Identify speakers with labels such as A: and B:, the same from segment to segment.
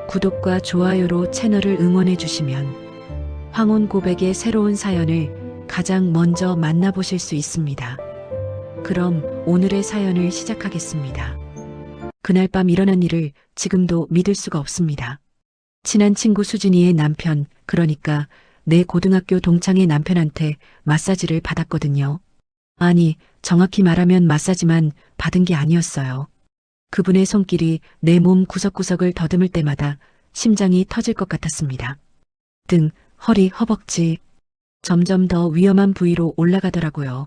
A: 구독과 좋아요로 채널을 응원해 주시면 황혼 고백의 새로운 사연을 가장 먼저 만나보실 수 있습니다. 그럼 오늘의 사연을 시작하겠습니다. 그날 밤 일어난 일을 지금도 믿을 수가 없습니다. 친한 친구 수진이의 남편, 그러니까 내 고등학교 동창의 남편한테 마사지를 받았거든요. 아니, 정확히 말하면 마사지만 받은 게 아니었어요. 그분의 손길이 내 몸 구석구석을 더듬을 때마다 심장이 터질 것 같았습니다. 등, 허리, 허벅지, 점점 더 위험한 부위로 올라가더라고요.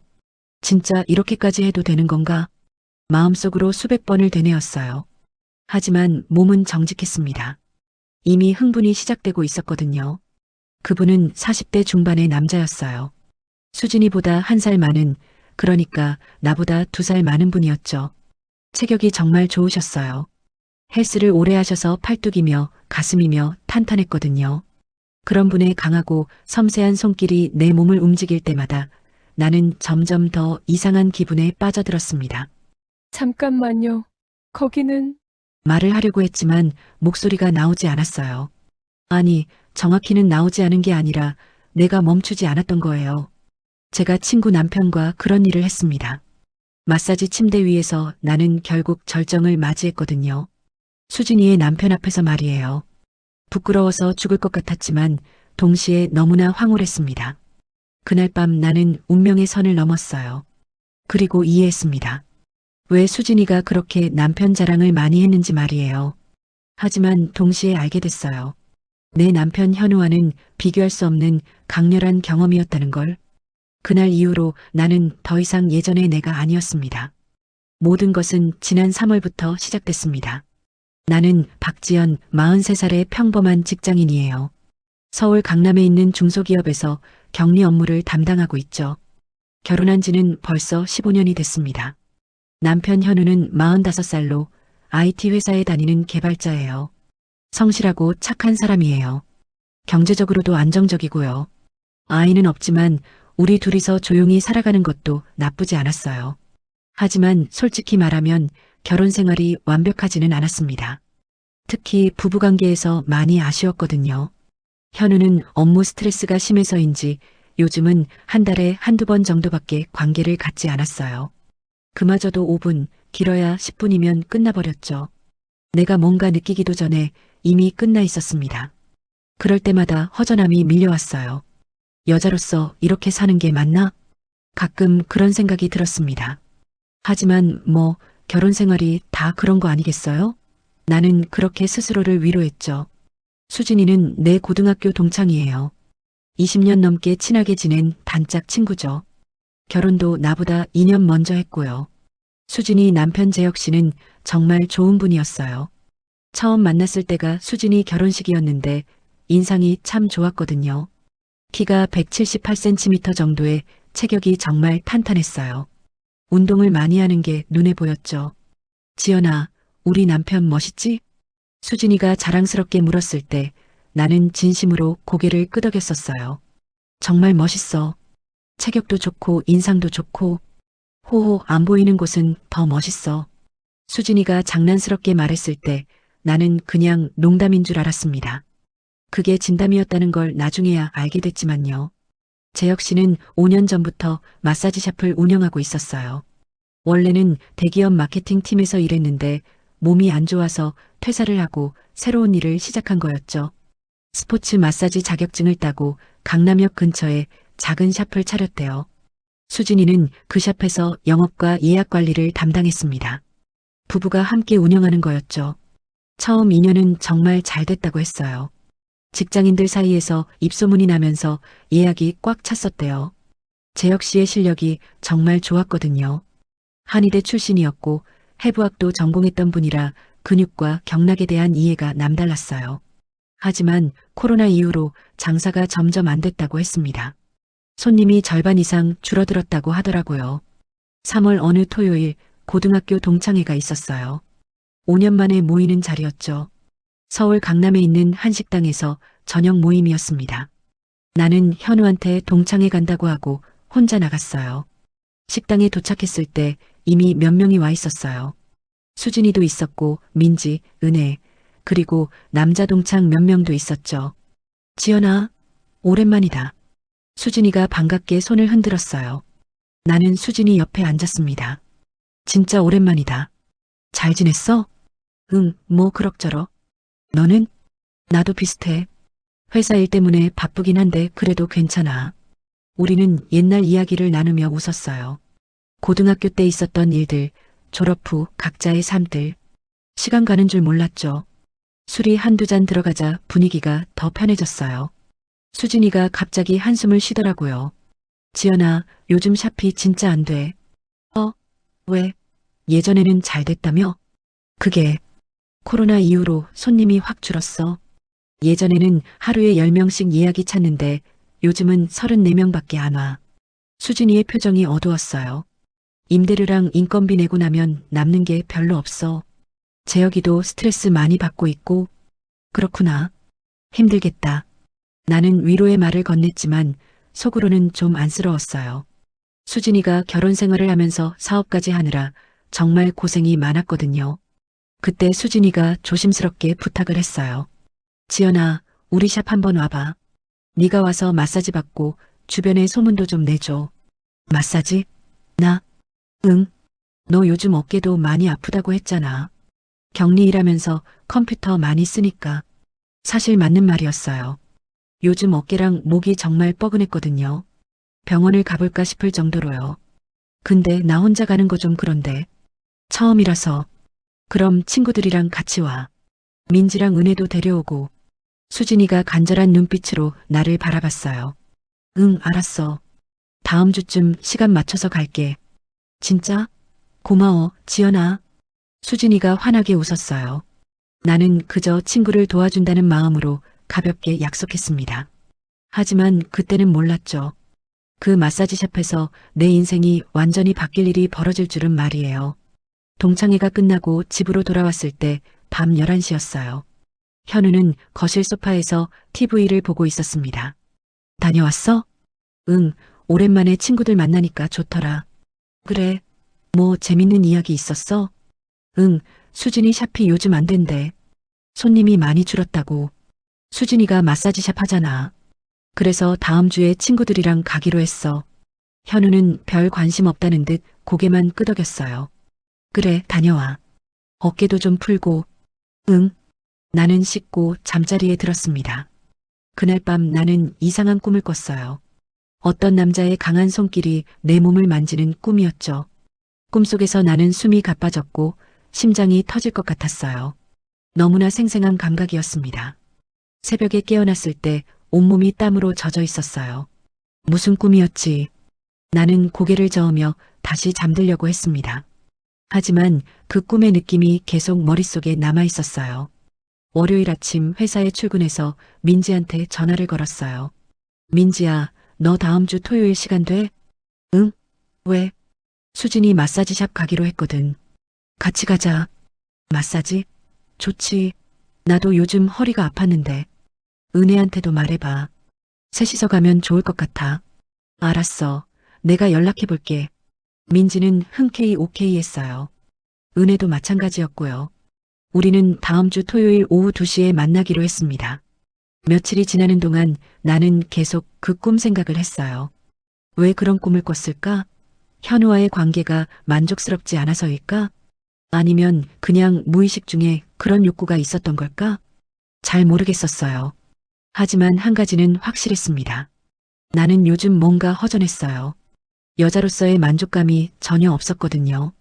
A: 진짜 이렇게까지 해도 되는 건가? 마음속으로 수백 번을 되뇌었어요. 하지만 몸은 정직했습니다. 이미 흥분이 시작되고 있었거든요. 그분은 40대 중반의 남자였어요. 수진이보다 1살 많은, 그러니까 나보다 2살 많은 분이었죠. 체격이 정말 좋으셨어요. 헬스를 오래 하셔서 팔뚝이며 가슴이며 탄탄했거든요. 그런 분의 강하고 섬세한 손길이 내 몸을 움직일 때마다 나는 점점 더 이상한 기분에 빠져들었습니다.
B: 잠깐만요. 거기는
A: 말을 하려고 했지만 목소리가 나오지 않았어요. 아니, 정확히는 나오지 않은 게 아니라 내가 멈추지 않았던 거예요. 제가 친구 남편과 그런 일을 했습니다. 마사지 침대 위에서 나는 결국 절정을 맞이했거든요. 수진이의 남편 앞에서 말이에요. 부끄러워서 죽을 것 같았지만 동시에 너무나 황홀했습니다. 그날 밤 나는 운명의 선을 넘었어요. 그리고 이해했습니다. 왜 수진이가 그렇게 남편 자랑을 많이 했는지 말이에요. 하지만 동시에 알게 됐어요. 내 남편 현우와는 비교할 수 없는 강렬한 경험이었다는 걸. 그날 이후로 나는 더 이상 예전의 내가 아니었습니다. 모든 것은 지난 3월부터 시작됐습니다. 나는 박지연 43살의 평범한 직장인이에요. 서울 강남에 있는 중소기업에서 격리 업무를 담당하고 있죠. 결혼한 지는 벌써 15년이 됐습니다. 남편 현우는 45살로 IT 회사에 다니는 개발자예요. 성실하고 착한 사람이에요. 경제적으로도 안정적이고요. 아이는 없지만 우리 둘이서 조용히 살아가는 것도 나쁘지 않았어요. 하지만 솔직히 말하면 결혼 생활이 완벽하지는 않았습니다. 특히 부부관계에서 많이 아쉬웠거든요. 현우는 업무 스트레스가 심해서인지 요즘은 한 달에 한두 번 정도밖에 관계를 갖지 않았어요. 그마저도 5분, 길어야 10분이면 끝나버렸죠. 내가 뭔가 느끼기도 전에 이미 끝나 있었습니다. 그럴 때마다 허전함이 밀려왔어요. 여자로서 이렇게 사는 게 맞나? 가끔 그런 생각이 들었습니다. 하지만 결혼 생활이 다 그런 거 아니겠어요? 나는 그렇게 스스로를 위로했죠. 수진이는 내 고등학교 동창이에요. 20년 넘게 친하게 지낸 단짝 친구죠. 결혼도 나보다 2년 먼저 했고요. 수진이 남편 재혁 씨는 정말 좋은 분이었어요. 처음 만났을 때가 수진이 결혼식이었는데 인상이 참 좋았거든요. 키가 178cm 정도에 체격이 정말 탄탄했어요. 운동을 많이 하는 게 눈에 보였죠. 지연아, 우리 남편 멋있지? 수진이가 자랑스럽게 물었을 때 나는 진심으로 고개를 끄덕였었어요. 정말 멋있어. 체격도 좋고 인상도 좋고 호호 안 보이는 곳은 더 멋있어. 수진이가 장난스럽게 말했을 때 나는 그냥 농담인 줄 알았습니다. 그게 진담이었다는 걸 나중에야 알게 됐지만요. 재혁 씨는 5년 전부터 마사지샵을 운영하고 있었어요. 원래는 대기업 마케팅 팀에서 일했는데 몸이 안 좋아서 퇴사를 하고 새로운 일을 시작한 거였죠. 스포츠 마사지 자격증을 따고 강남역 근처에 작은 샵을 차렸대요. 수진이는 그 샵에서 영업과 예약 관리를 담당했습니다. 부부가 함께 운영하는 거였죠. 처음 2년은 정말 잘 됐다고 했어요. 직장인들 사이에서 입소문이 나면서 예약이 꽉 찼었대요. 재혁 씨의 실력이 정말 좋았거든요. 한의대 출신이었고 해부학도 전공했던 분이라 근육과 경락에 대한 이해가 남달랐어요. 하지만 코로나 이후로 장사가 점점 안 됐다고 했습니다. 손님이 절반 이상 줄어들었다고 하더라고요. 3월 어느 토요일 고등학교 동창회가 있었어요. 5년 만에 모이는 자리였죠. 서울 강남에 있는 한 식당에서 저녁 모임이었습니다. 나는 현우한테 동창회 간다고 하고 혼자 나갔어요. 식당에 도착했을 때 이미 몇 명이 와 있었어요. 수진이도 있었고 민지, 은혜, 그리고 남자 동창 몇 명도 있었죠. 지연아, 오랜만이다. 수진이가 반갑게 손을 흔들었어요. 나는 수진이 옆에 앉았습니다. 진짜 오랜만이다. 잘 지냈어? 응, 뭐 그럭저럭. 너는? 나도 비슷해. 회사 일 때문에 바쁘긴 한데 그래도 괜찮아. 우리는 옛날 이야기를 나누며 웃었어요. 고등학교 때 있었던 일들, 졸업 후 각자의 삶들. 시간 가는 줄 몰랐죠. 술이 한두 잔 들어가자 분위기가 더 편해졌어요. 수진이가 갑자기 한숨을 쉬더라고요. 지연아, 요즘 샤피 진짜 안 돼. 왜? 예전에는 잘 됐다며? 그게 코로나 이후로 손님이 확 줄었어. 예전에는 하루에 10명씩 예약이 찼는데 요즘은 34명밖에 안 와. 수진이의 표정이 어두웠어요. 임대료랑 인건비 내고 나면 남는 게 별로 없어. 재혁이도 스트레스 많이 받고 있고. 그렇구나. 힘들겠다. 나는 위로의 말을 건넸지만 속으로는 좀 안쓰러웠어요. 수진이가 결혼 생활을 하면서 사업까지 하느라 정말 고생이 많았거든요. 그때 수진이가 조심스럽게 부탁을 했어요. 지연아, 우리 샵 한번 와봐. 네가 와서 마사지 받고 주변에 소문도 좀 내줘. 마사지? 나? 응. 너 요즘 어깨도 많이 아프다고 했잖아. 격리 일하면서 컴퓨터 많이 쓰니까. 사실 맞는 말이었어요. 요즘 어깨랑 목이 정말 뻐근했거든요. 병원을 가볼까 싶을 정도로요. 근데 나 혼자 가는 거 좀 그런데. 처음이라서. 그럼 친구들이랑 같이 와. 민지랑 은혜도 데려오고. 수진이가 간절한 눈빛으로 나를 바라봤어요. 응, 알았어. 다음 주쯤 시간 맞춰서 갈게. 진짜? 고마워, 지연아. 수진이가 환하게 웃었어요. 나는 그저 친구를 도와준다는 마음으로 가볍게 약속했습니다. 하지만 그때는 몰랐죠. 그 마사지샵에서 내 인생이 완전히 바뀔 일이 벌어질 줄은 말이에요. 동창회가 끝나고 집으로 돌아왔을 때 밤 11시였어요. 현우는 거실 소파에서 TV를 보고 있었습니다. 다녀왔어? 응, 오랜만에 친구들 만나니까 좋더라. 그래, 뭐 재밌는 이야기 있었어? 응, 수진이 샵이 요즘 안 된대. 손님이 많이 줄었다고. 수진이가 마사지샵 하잖아. 그래서 다음 주에 친구들이랑 가기로 했어. 현우는 별 관심 없다는 듯 고개만 끄덕였어요. 그래, 다녀와. 어깨도 좀 풀고. 응. 나는 씻고 잠자리에 들었습니다. 그날 밤 나는 이상한 꿈을 꿨어요. 어떤 남자의 강한 손길이 내 몸을 만지는 꿈이었죠. 꿈속에서 나는 숨이 가빠졌고 심장이 터질 것 같았어요. 너무나 생생한 감각이었습니다. 새벽에 깨어났을 때 온몸이 땀으로 젖어 있었어요. 무슨 꿈이었지? 나는 고개를 저으며 다시 잠들려고 했습니다. 하지만 그 꿈의 느낌이 계속 머릿속에 남아 있었어요. 월요일 아침 회사에 출근해서 민지한테 전화를 걸었어요. 민지야, 너 다음 주 토요일 시간 돼? 응? 왜? 수진이 마사지샵 가기로 했거든. 같이 가자. 마사지? 좋지. 나도 요즘 허리가 아팠는데. 은혜한테도 말해봐. 셋이서 가면 좋을 것 같아. 알았어. 내가 연락해볼게. 민지는 흔쾌히 오케이 했어요. 은혜도 마찬가지였고요. 우리는 다음 주 토요일 오후 2시에 만나기로 했습니다. 며칠이 지나는 동안 나는 계속 그 꿈 생각을 했어요. 왜 그런 꿈을 꿨을까? 현우와의 관계가 만족스럽지 않아서일까? 아니면 그냥 무의식 중에 그런 욕구가 있었던 걸까? 잘 모르겠었어요. 하지만 한 가지는 확실했습니다. 나는 요즘 뭔가 허전했어요. 여자로서의 만족감이 전혀 없었거든요.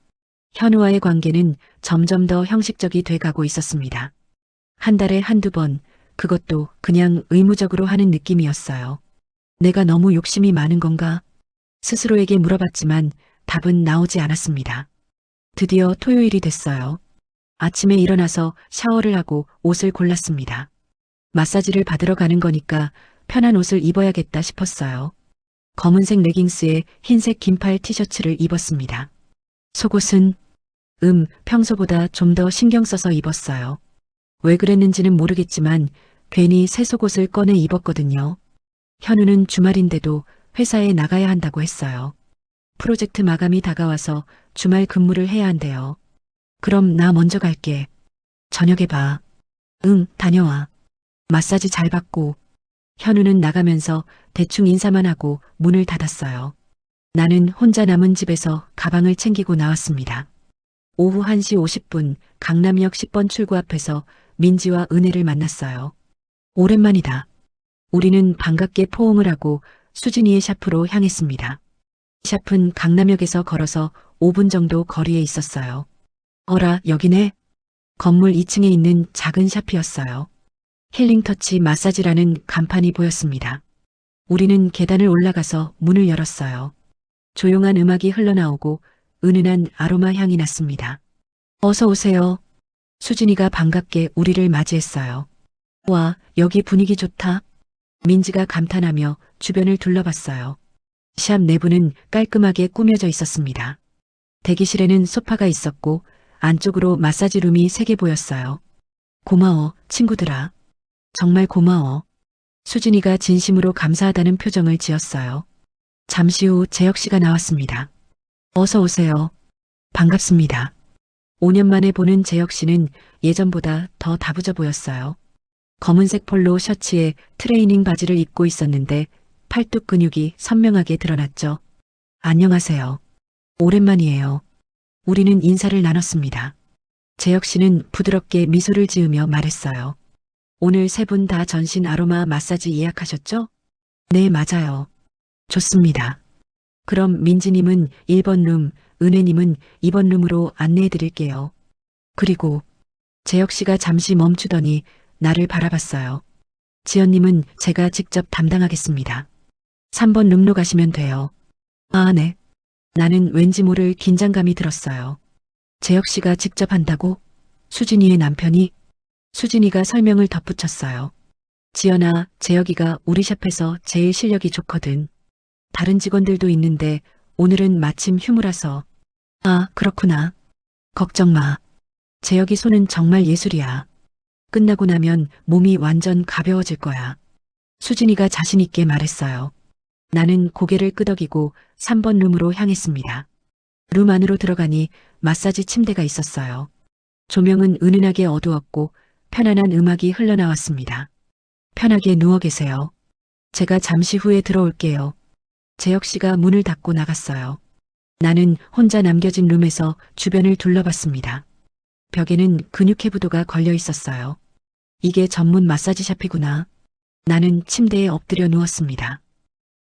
A: 현우와의 관계는 점점 더 형식적이 돼가고 있었습니다. 한 달에 한두 번, 그것도 그냥 의무적으로 하는 느낌이었어요. 내가 너무 욕심이 많은 건가? 스스로에게 물어봤지만 답은 나오지 않았습니다. 드디어 토요일이 됐어요. 아침에 일어나서 샤워를 하고 옷을 골랐습니다. 마사지를 받으러 가는 거니까 편한 옷을 입어야겠다 싶었어요. 검은색 레깅스에 흰색 긴팔 티셔츠를 입었습니다. 속옷은 평소보다 좀 더 신경 써서 입었어요. 왜 그랬는지는 모르겠지만 괜히 새 속옷을 꺼내 입었거든요. 현우는 주말인데도 회사에 나가야 한다고 했어요. 프로젝트 마감이 다가와서 주말 근무를 해야 한대요. 그럼 나 먼저 갈게. 저녁에 봐. 응, 다녀와. 마사지 잘 받고. 현우는 나가면서 대충 인사만 하고 문을 닫았어요. 나는 혼자 남은 집에서 가방을 챙기고 나왔습니다. 오후 1시 50분 강남역 10번 출구 앞에서 민지와 은혜를 만났어요. 오랜만이다. 우리는 반갑게 포옹을 하고 수진이의 샤프로 향했습니다. 샵은 강남역에서 걸어서 5분 정도 거리에 있었어요. 어라, 여기네. 건물 2층에 있는 작은 샵이었어요. 힐링터치 마사지라는 간판이 보였습니다. 우리는 계단을 올라가서 문을 열었어요. 조용한 음악이 흘러나오고 은은한 아로마 향이 났습니다. 어서 오세요. 수진이가 반갑게 우리를 맞이했어요. 와, 여기 분위기 좋다. 민지가 감탄하며 주변을 둘러봤어요. 샵 내부는 깔끔하게 꾸며져 있었습니다. 대기실에는 소파가 있었고 안쪽으로 마사지룸이 3개 보였어요. 고마워, 친구들아. 정말 고마워. 수진이가 진심으로 감사하다는 표정을 지었어요. 잠시 후 재혁 씨가 나왔습니다. 어서 오세요. 반갑습니다. 5년 만에 보는 재혁 씨는 예전보다 더 다부져 보였어요. 검은색 폴로 셔츠에 트레이닝 바지를 입고 있었는데 팔뚝 근육이 선명하게 드러났죠. 안녕하세요. 오랜만이에요. 우리는 인사를 나눴습니다. 재혁 씨는 부드럽게 미소를 지으며 말했어요. 오늘 3분 다 전신 아로마 마사지 예약하셨죠? 네, 맞아요. 좋습니다. 그럼 민지님은 1번 룸, 은혜님은 2번 룸으로 안내해 드릴게요. 그리고 재혁 씨가 잠시 멈추더니 나를 바라봤어요. 지연님은 제가 직접 담당하겠습니다. 3번 룸로 가시면 돼요. 아, 네. 나는 왠지 모를 긴장감이 들었어요. 재혁 씨가 직접 한다고? 수진이의 남편이? 수진이가 설명을 덧붙였어요. 지연아, 재혁이가 우리 샵에서 제일 실력이 좋거든. 다른 직원들도 있는데 오늘은 마침 휴무라서. 아, 그렇구나. 걱정 마. 재혁이 손은 정말 예술이야. 끝나고 나면 몸이 완전 가벼워질 거야. 수진이가 자신 있게 말했어요. 나는 고개를 끄덕이고 3번 룸으로 향했습니다. 룸 안으로 들어가니 마사지 침대가 있었어요. 조명은 은은하게 어두웠고 편안한 음악이 흘러나왔습니다. 편하게 누워 계세요. 제가 잠시 후에 들어올게요. 재혁 씨가 문을 닫고 나갔어요. 나는 혼자 남겨진 룸에서 주변을 둘러봤습니다. 벽에는 근육 해부도가 걸려 있었어요. 이게 전문 마사지 샵이구나. 나는 침대에 엎드려 누웠습니다.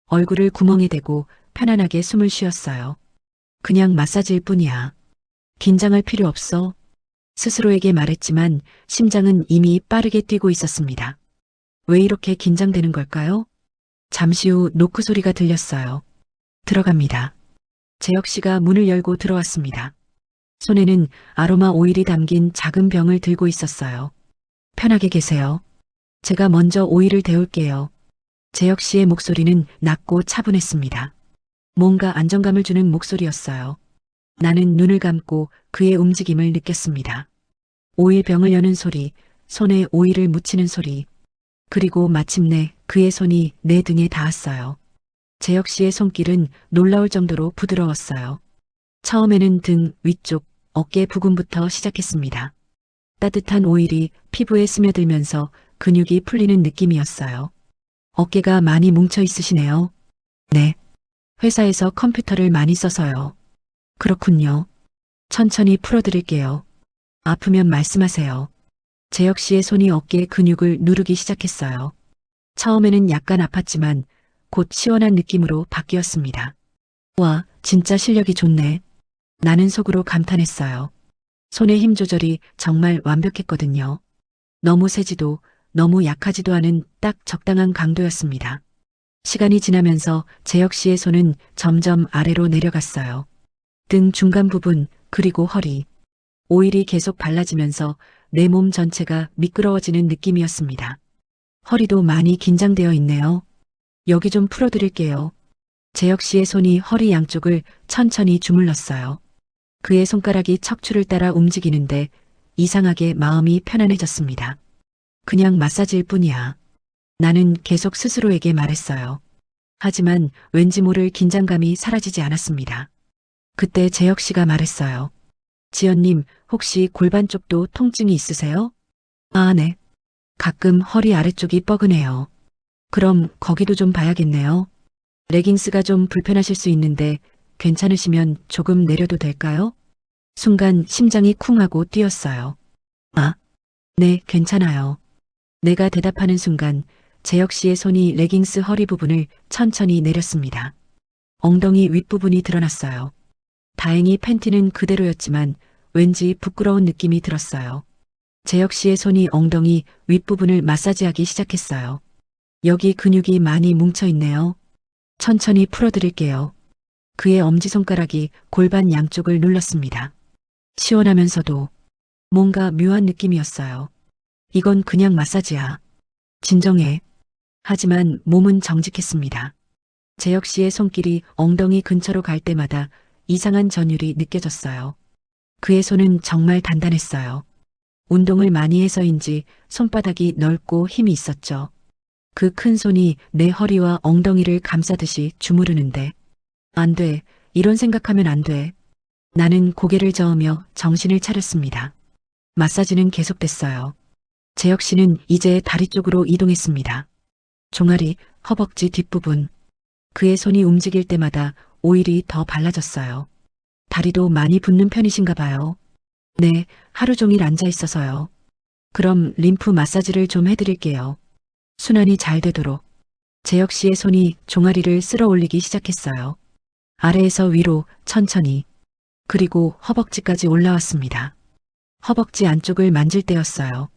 A: 얼굴을 구멍에 대고 편안하게 숨을 쉬었어요. 그냥 마사지일 뿐이야. 긴장할 필요 없어. 스스로에게 말했지만 심장은 이미 빠르게 뛰고 있었습니다. 왜 이렇게 긴장되는 걸까요? 잠시 후 노크 소리가 들렸어요. 들어갑니다. 재혁 씨가 문을 열고 들어왔습니다. 손에는 아로마 오일이 담긴 작은 병을 들고 있었어요. 편하게 계세요. 제가 먼저 오일을 데울게요. 재혁 씨의 목소리는 낮고 차분했습니다. 뭔가 안정감을 주는 목소리였어요. 나는 눈을 감고 그의 움직임을 느꼈습니다. 오일병을 여는 소리, 손에 오일을 묻히는 소리, 그리고 마침내 그의 손이 내 등에 닿았어요. 재혁 씨의 손길은 놀라울 정도로 부드러웠어요. 처음에는 등 위쪽, 어깨 부근부터 시작했습니다. 따뜻한 오일이 피부에 스며들면서 근육이 풀리는 느낌이었어요. 어깨가 많이 뭉쳐 있으시네요. 네. 회사에서 컴퓨터를 많이 써서요. 그렇군요. 천천히 풀어드릴게요. 아프면 말씀하세요. 재혁 씨의 손이 어깨 근육을 누르기 시작했어요. 처음에는 약간 아팠지만 곧 시원한 느낌으로 바뀌었습니다. 와, 진짜 실력이 좋네. 나는 속으로 감탄했어요. 손의 힘 조절이 정말 완벽했거든요. 너무 세지도 너무 약하지도 않은 딱 적당한 강도였습니다. 시간이 지나면서 재혁 씨의 손은 점점 아래로 내려갔어요. 등 중간 부분, 그리고 허리. 오일이 계속 발라지면서 내 몸 전체가 미끄러워지는 느낌이었습니다. 허리도 많이 긴장되어 있네요. 여기 좀 풀어드릴게요. 재혁 씨의 손이 허리 양쪽을 천천히 주물렀어요. 그의 손가락이 척추를 따라 움직이는데 이상하게 마음이 편안해졌습니다. 그냥 마사지일 뿐이야. 나는 계속 스스로에게 말했어요. 하지만 왠지 모를 긴장감이 사라지지 않았습니다. 그때 재혁 씨가 말했어요. 지연님, 혹시 골반 쪽도 통증이 있으세요? 아, 네. 가끔 허리 아래쪽이 뻐근해요. 그럼 거기도 좀 봐야겠네요. 레깅스가 좀 불편하실 수 있는데 괜찮으시면 조금 내려도 될까요? 순간 심장이 쿵 하고 뛰었어요. 아, 네, 괜찮아요. 내가 대답하는 순간 재혁 씨의 손이 레깅스 허리 부분을 천천히 내렸습니다. 엉덩이 윗부분이 드러났어요. 다행히 팬티는 그대로였지만 왠지 부끄러운 느낌이 들었어요. 재혁 씨의 손이 엉덩이 윗부분을 마사지하기 시작했어요. 여기 근육이 많이 뭉쳐 있네요. 천천히 풀어드릴게요. 그의 엄지손가락이 골반 양쪽을 눌렀습니다. 시원하면서도 뭔가 묘한 느낌이었어요. 이건 그냥 마사지야. 진정해. 하지만 몸은 정직했습니다. 재혁 씨의 손길이 엉덩이 근처로 갈 때마다 이상한 전율이 느껴졌어요. 그의 손은 정말 단단했어요. 운동을 많이 해서인지 손바닥이 넓고 힘이 있었죠. 그 큰 손이 내 허리와 엉덩이를 감싸듯이 주무르는데 안 돼. 이런 생각하면 안 돼. 나는 고개를 저으며 정신을 차렸습니다. 마사지는 계속됐어요. 재혁 씨는 이제 다리 쪽으로 이동했습니다. 종아리, 허벅지 뒷부분. 그의 손이 움직일 때마다 오일이 더 발라졌어요. 다리도 많이 붓는 편이신가 봐요. 네, 하루 종일 앉아 있어서요. 그럼 림프 마사지를 좀 해드릴게요. 순환이 잘 되도록. 재혁 씨의 손이 종아리를 쓸어 올리기 시작했어요. 아래에서 위로 천천히. 그리고 허벅지까지 올라왔습니다. 허벅지 안쪽을 만질 때였어요.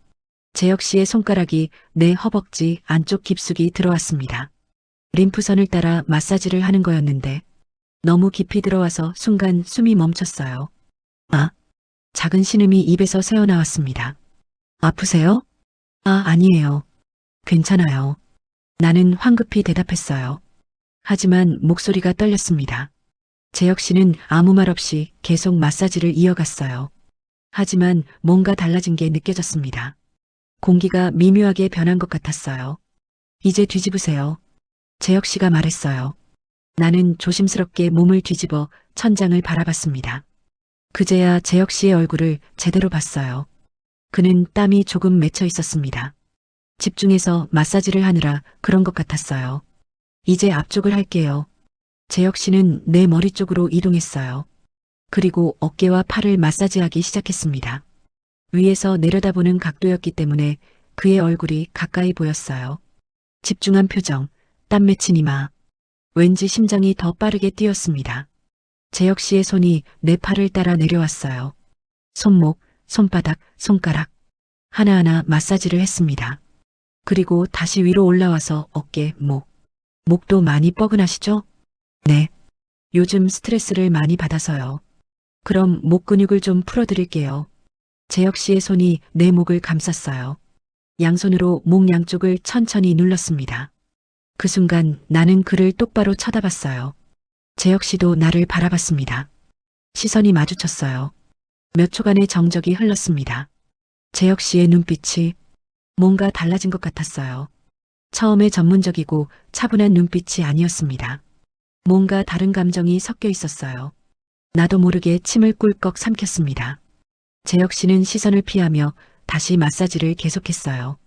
A: 재혁 씨의 손가락이 내 허벅지 안쪽 깊숙이 들어왔습니다. 림프선을 따라 마사지를 하는 거였는데 너무 깊이 들어와서 순간 숨이 멈췄어요. 아, 작은 신음이 입에서 새어나왔습니다. 아프세요? 아, 아니에요. 괜찮아요. 나는 황급히 대답했어요. 하지만 목소리가 떨렸습니다. 재혁 씨는 아무 말 없이 계속 마사지를 이어갔어요. 하지만 뭔가 달라진 게 느껴졌습니다. 공기가 미묘하게 변한 것 같았어요. 이제 뒤집으세요. 재혁 씨가 말했어요. 나는 조심스럽게 몸을 뒤집어 천장을 바라봤습니다. 그제야 재혁 씨의 얼굴을 제대로 봤어요. 그는 땀이 조금 맺혀 있었습니다. 집중해서 마사지를 하느라 그런 것 같았어요. 이제 앞쪽을 할게요. 재혁 씨는 내 머리 쪽으로 이동했어요. 그리고 어깨와 팔을 마사지하기 시작했습니다. 위에서 내려다보는 각도였기 때문에 그의 얼굴이 가까이 보였어요. 집중한 표정, 땀 맺힌 이마. 왠지 심장이 더 빠르게 뛰었습니다. 재혁 씨의 손이 내 팔을 따라 내려왔어요. 손목, 손바닥, 손가락. 하나하나 마사지를 했습니다. 그리고 다시 위로 올라와서 어깨, 목. 목도 많이 뻐근하시죠? 네. 요즘 스트레스를 많이 받아서요. 그럼 목 근육을 좀 풀어드릴게요. 재혁 씨의 손이 내 목을 감쌌어요. 양손으로 목 양쪽을 천천히 눌렀습니다. 그 순간 나는 그를 똑바로 쳐다봤어요. 재혁 씨도 나를 바라봤습니다. 시선이 마주쳤어요. 몇 초간의 정적이 흘렀습니다. 재혁 씨의 눈빛이 뭔가 달라진 것 같았어요. 처음에 전문적이고 차분한 눈빛이 아니었습니다. 뭔가 다른 감정이 섞여 있었어요. 나도 모르게 침을 꿀꺽 삼켰습니다. 재혁 씨는 시선을 피하며 다시 마사지를 계속했어요.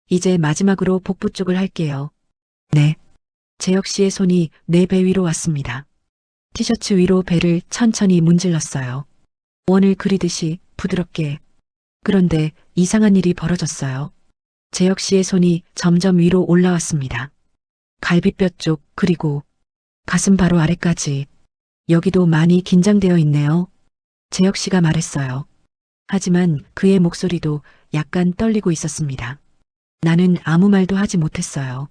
A: 이제 마지막으로 복부 쪽을 할게요. 네. 재혁 씨의 손이 내 배 위로 왔습니다. 티셔츠 위로 배를 천천히 문질렀어요. 원을 그리듯이 부드럽게. 그런데 이상한 일이 벌어졌어요. 재혁 씨의 손이 점점 위로 올라왔습니다. 갈비뼈 쪽 그리고 가슴 바로 아래까지. 여기도 많이 긴장되어 있네요. 재혁 씨가 말했어요. 하지만 그의 목소리도 약간 떨리고 있었습니다. 나는 아무 말도 하지 못했어요.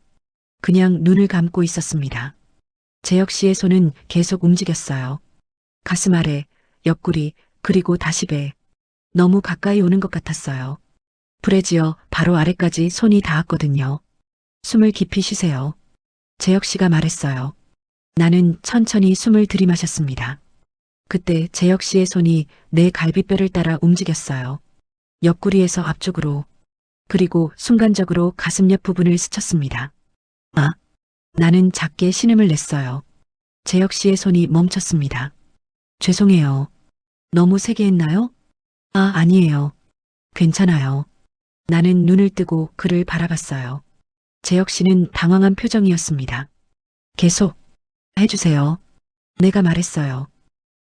A: 그냥 눈을 감고 있었습니다. 재혁 씨의 손은 계속 움직였어요. 가슴 아래, 옆구리, 그리고 다시 배. 너무 가까이 오는 것 같았어요. 브래지어 바로 아래까지 손이 닿았거든요. 숨을 깊이 쉬세요. 재혁 씨가 말했어요. 나는 천천히 숨을 들이마셨습니다. 그때 재혁 씨의 손이 내 갈비뼈를 따라 움직였어요. 옆구리에서 앞쪽으로, 그리고 순간적으로 가슴 옆 부분을 스쳤습니다. 아, 나는 작게 신음을 냈어요. 재혁 씨의 손이 멈췄습니다. 죄송해요. 너무 세게 했나요? 아, 아니에요. 괜찮아요. 나는 눈을 뜨고 그를 바라봤어요. 재혁 씨는 당황한 표정이었습니다. 계속 해주세요. 내가 말했어요.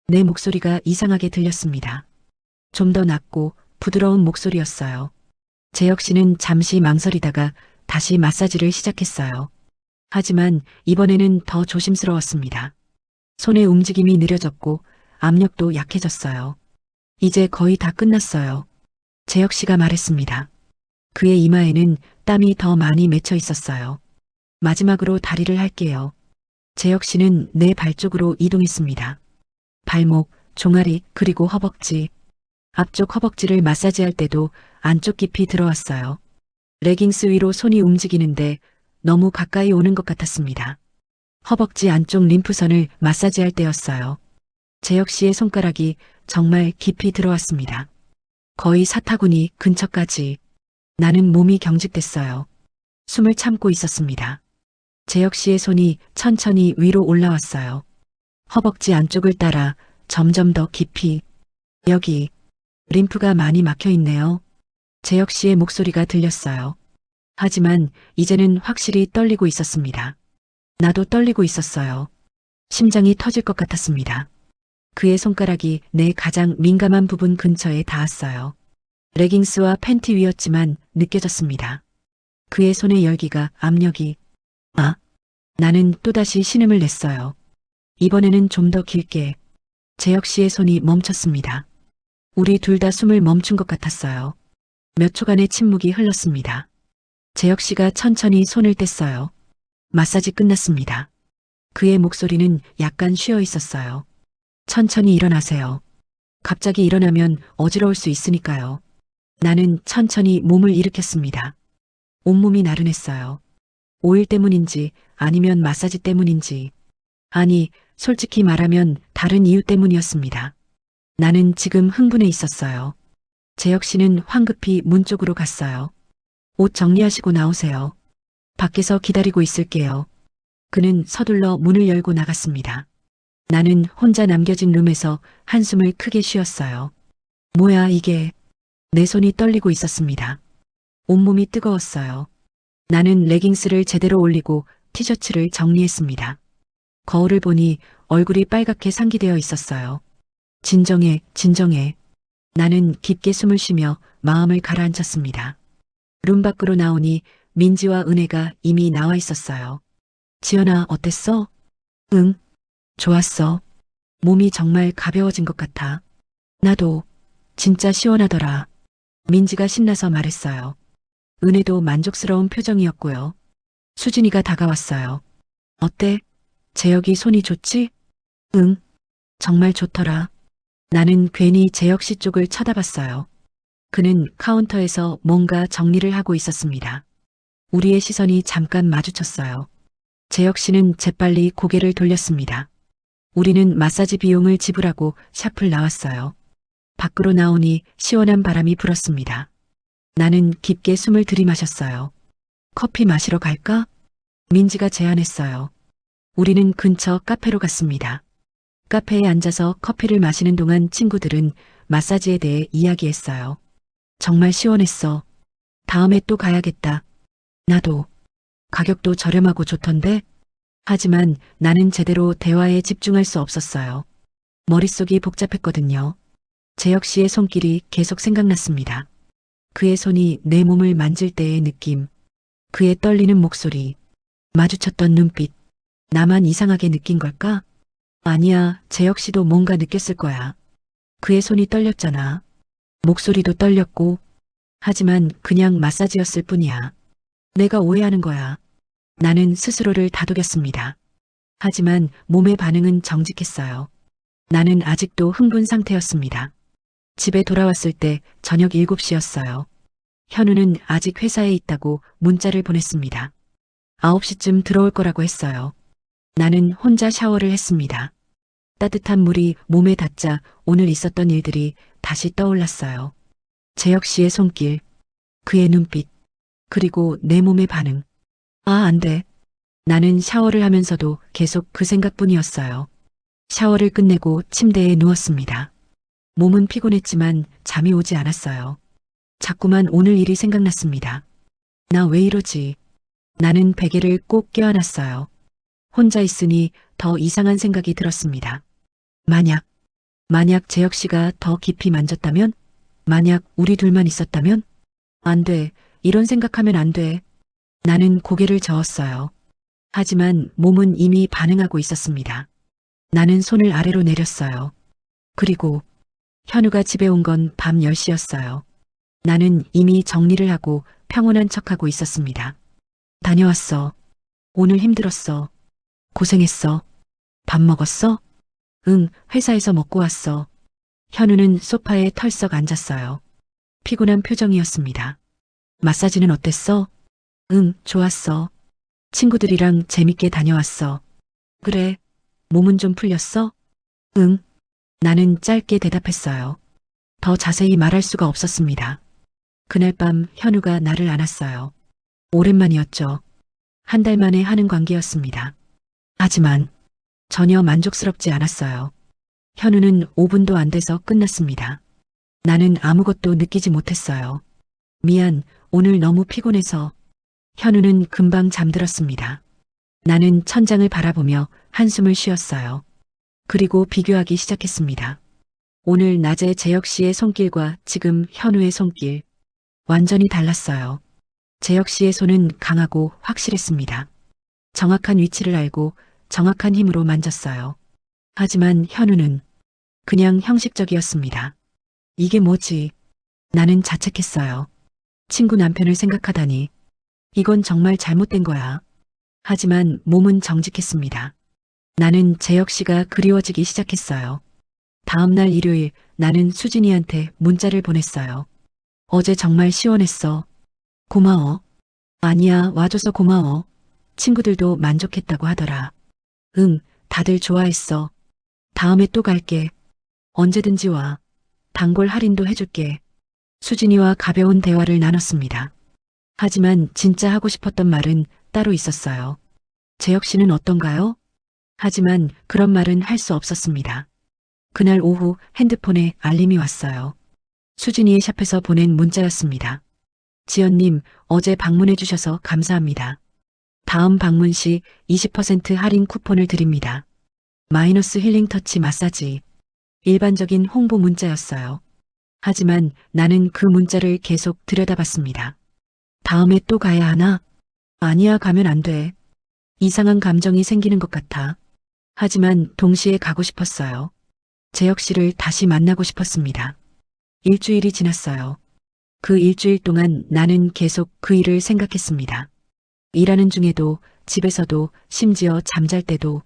A: 내 목소리가 이상하게 들렸습니다. 좀 더 낮고 부드러운 목소리였어요. 재혁 씨는 잠시 망설이다가 다시 마사지를 시작했어요. 하지만 이번에는 더 조심스러웠습니다. 손의 움직임이 느려졌고 압력도 약해졌어요. 이제 거의 다 끝났어요. 재혁 씨가 말했습니다. 그의 이마에는 땀이 더 많이 맺혀 있었어요. 마지막으로 다리를 할게요. 재혁 씨는 내 발 쪽으로 이동했습니다. 발목, 종아리, 그리고 허벅지. 앞쪽 허벅지를 마사지할 때도 안쪽 깊이 들어왔어요. 레깅스 위로 손이 움직이는데 너무 가까이 오는 것 같았습니다. 허벅지 안쪽 림프선을 마사지할 때였어요. 재혁 씨의 손가락이 정말 깊이 들어왔습니다. 거의 사타구니 근처까지. 나는 몸이 경직됐어요. 숨을 참고 있었습니다. 재혁 씨의 손이 천천히 위로 올라왔어요. 허벅지 안쪽을 따라 점점 더 깊이. 여기 림프가 많이 막혀 있네요. 재혁 씨의 목소리가 들렸어요. 하지만 이제는 확실히 떨리고 있었습니다. 나도 떨리고 있었어요. 심장이 터질 것 같았습니다. 그의 손가락이 내 가장 민감한 부분 근처에 닿았어요. 레깅스와 팬티 위였지만 느껴졌습니다. 그의 손의 열기가, 압력이. 나는 또다시 신음을 냈어요. 이번에는 좀 더 길게. 재혁 씨의 손이 멈췄습니다. 우리 둘 다 숨을 멈춘 것 같았어요. 몇 초간의 침묵이 흘렀습니다. 재혁 씨가 천천히 손을 뗐어요. 마사지 끝났습니다. 그의 목소리는 약간 쉬어 있었어요. 천천히 일어나세요. 갑자기 일어나면 어지러울 수 있으니까요. 나는 천천히 몸을 일으켰습니다. 온몸이 나른했어요. 오일 때문인지 아니면 마사지 때문인지. 아니, 솔직히 말하면 다른 이유 때문이었습니다. 나는 지금 흥분해 있었어요. 재혁 씨는 황급히 문 쪽으로 갔어요. 옷 정리하시고 나오세요. 밖에서 기다리고 있을게요. 그는 서둘러 문을 열고 나갔습니다. 나는 혼자 남겨진 룸에서 한숨을 크게 쉬었어요. 뭐야 이게. 내 손이 떨리고 있었습니다. 온몸이 뜨거웠어요. 나는 레깅스를 제대로 올리고 티셔츠를 정리했습니다. 거울을 보니 얼굴이 빨갛게 상기되어 있었어요. 진정해, 진정해. 나는 깊게 숨을 쉬며 마음을 가라앉혔습니다. 룸 밖으로 나오니 민지와 은혜가 이미 나와 있었어요. 지연아, 어땠어? 응, 좋았어. 몸이 정말 가벼워진 것 같아. 나도 진짜 시원하더라. 민지가 신나서 말했어요. 은혜도 만족스러운 표정이었고요. 수진이가 다가왔어요. 어때? 재혁이 손이 좋지? 응, 정말 좋더라. 나는 괜히 재혁 씨 쪽을 쳐다봤어요. 그는 카운터에서 뭔가 정리를 하고 있었습니다. 우리의 시선이 잠깐 마주쳤어요. 재혁 씨는 재빨리 고개를 돌렸습니다. 우리는 마사지 비용을 지불하고 샵을 나왔어요. 밖으로 나오니 시원한 바람이 불었습니다. 나는 깊게 숨을 들이마셨어요. 커피 마시러 갈까? 민지가 제안했어요. 우리는 근처 카페로 갔습니다. 카페에 앉아서 커피를 마시는 동안 친구들은 마사지에 대해 이야기했어요. 정말 시원했어. 다음에 또 가야겠다. 나도. 가격도 저렴하고 좋던데? 하지만 나는 제대로 대화에 집중할 수 없었어요. 머릿속이 복잡했거든요. 재혁 씨의 손길이 계속 생각났습니다. 그의 손이 내 몸을 만질 때의 느낌, 그의 떨리는 목소리, 마주쳤던 눈빛. 나만 이상하게 느낀 걸까? 아니야, 재혁 씨도 뭔가 느꼈을 거야. 그의 손이 떨렸잖아. 목소리도 떨렸고. 하지만 그냥 마사지였을 뿐이야. 내가 오해하는 거야. 나는 스스로를 다독였습니다. 하지만 몸의 반응은 정직했어요. 나는 아직도 흥분 상태였습니다. 집에 돌아왔을 때 저녁 7시였어요. 현우는 아직 회사에 있다고 문자를 보냈습니다. 9시쯤 들어올 거라고 했어요. 나는 혼자 샤워를 했습니다. 따뜻한 물이 몸에 닿자 오늘 있었던 일들이 다시 떠올랐어요. 재혁 씨의 손길, 그의 눈빛, 그리고 내 몸의 반응. 안 돼. 나는 샤워를 하면서도 계속 그 생각뿐이었어요. 샤워를 끝내고 침대에 누웠습니다. 몸은 피곤했지만 잠이 오지 않았어요. 자꾸만 오늘 일이 생각났습니다. 나 왜 이러지? 나는 베개를 꼭 껴안았어요. 혼자 있으니 더 이상한 생각이 들었습니다. 만약 재혁 씨가 더 깊이 만졌다면? 만약 우리 둘만 있었다면? 안 돼. 이런 생각하면 안 돼. 나는 고개를 저었어요. 하지만 몸은 이미 반응하고 있었습니다. 나는 손을 아래로 내렸어요. 그리고 현우가 집에 온 건 밤 10시였어요. 나는 이미 정리를 하고 평온한 척하고 있었습니다. 다녀왔어. 오늘 힘들었어. 고생했어. 밥 먹었어? 응, 회사에서 먹고 왔어. 현우는 소파에 털썩 앉았어요. 피곤한 표정이었습니다. 마사지는 어땠어? 응, 좋았어. 친구들이랑 재밌게 다녀왔어. 그래. 몸은 좀 풀렸어? 응. 나는 짧게 대답했어요. 더 자세히 말할 수가 없었습니다. 그날 밤 현우가 나를 안았어요. 오랜만이었죠. 한 달 만에 하는 관계였습니다. 하지만 전혀 만족스럽지 않았어요. 현우는 5분도 안 돼서 끝났습니다. 나는 아무것도 느끼지 못했어요. 미안, 오늘 너무 피곤해서. 현우는 금방 잠들었습니다. 나는 천장을 바라보며 한숨을 쉬었어요. 그리고 비교하기 시작했습니다. 오늘 낮에 재혁 씨의 손길과 지금 현우의 손길. 완전히 달랐어요. 재혁 씨의 손은 강하고 확실했습니다. 정확한 위치를 알고 정확한 힘으로 만졌어요. 하지만 현우는 그냥 형식적이었습니다. 이게 뭐지? 나는 자책했어요. 친구 남편을 생각하다니. 이건 정말 잘못된 거야. 하지만 몸은 정직했습니다. 나는 재혁 씨가 그리워지기 시작했어요. 다음 날 일요일 나는 수진이한테 문자를 보냈어요. 어제 정말 시원했어. 고마워. 아니야, 와줘서 고마워. 친구들도 만족했다고 하더라. 응, 다들 좋아했어. 다음에 또 갈게. 언제든지 와. 단골 할인도 해줄게. 수진이와 가벼운 대화를 나눴습니다. 하지만 진짜 하고 싶었던 말은 따로 있었어요. 재혁 씨는 어떤가요? 하지만 그런 말은 할 수 없었습니다. 그날 오후 핸드폰에 알림이 왔어요. 수진이의 샵에서 보낸 문자였습니다. 지연님, 어제 방문해 주셔서 감사합니다. 다음 방문 시 20% 할인 쿠폰을 드립니다. 마이너스 힐링 터치 마사지. 일반적인 홍보 문자였어요. 하지만 나는 그 문자를 계속 들여다봤습니다. 다음에 또 가야 하나? 아니야, 가면 안 돼. 이상한 감정이 생기는 것 같아. 하지만 동시에 가고 싶었어요. 재혁 씨를 다시 만나고 싶었습니다. 일주일이 지났어요. 그 일주일 동안 나는 계속 그 일을 생각했습니다. 일하는 중에도 집에서도 심지어 잠잘 때도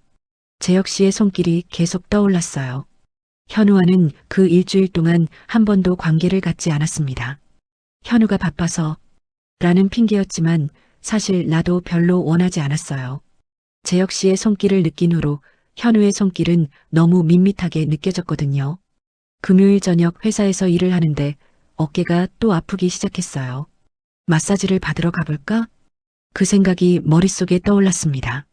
A: 재혁 씨의 손길이 계속 떠올랐어요. 현우와는 그 일주일 동안 한 번도 관계를 갖지 않았습니다. 현우가 바빠서 라는 핑계였지만 사실 나도 별로 원하지 않았어요. 재혁 씨의 손길을 느낀 후로 현우의 손길은 너무 밋밋하게 느껴졌거든요. 금요일 저녁 회사에서 일을 하는데 어깨가 또 아프기 시작했어요. 마사지를 받으러 가볼까? 그 생각이 머릿속에 떠올랐습니다.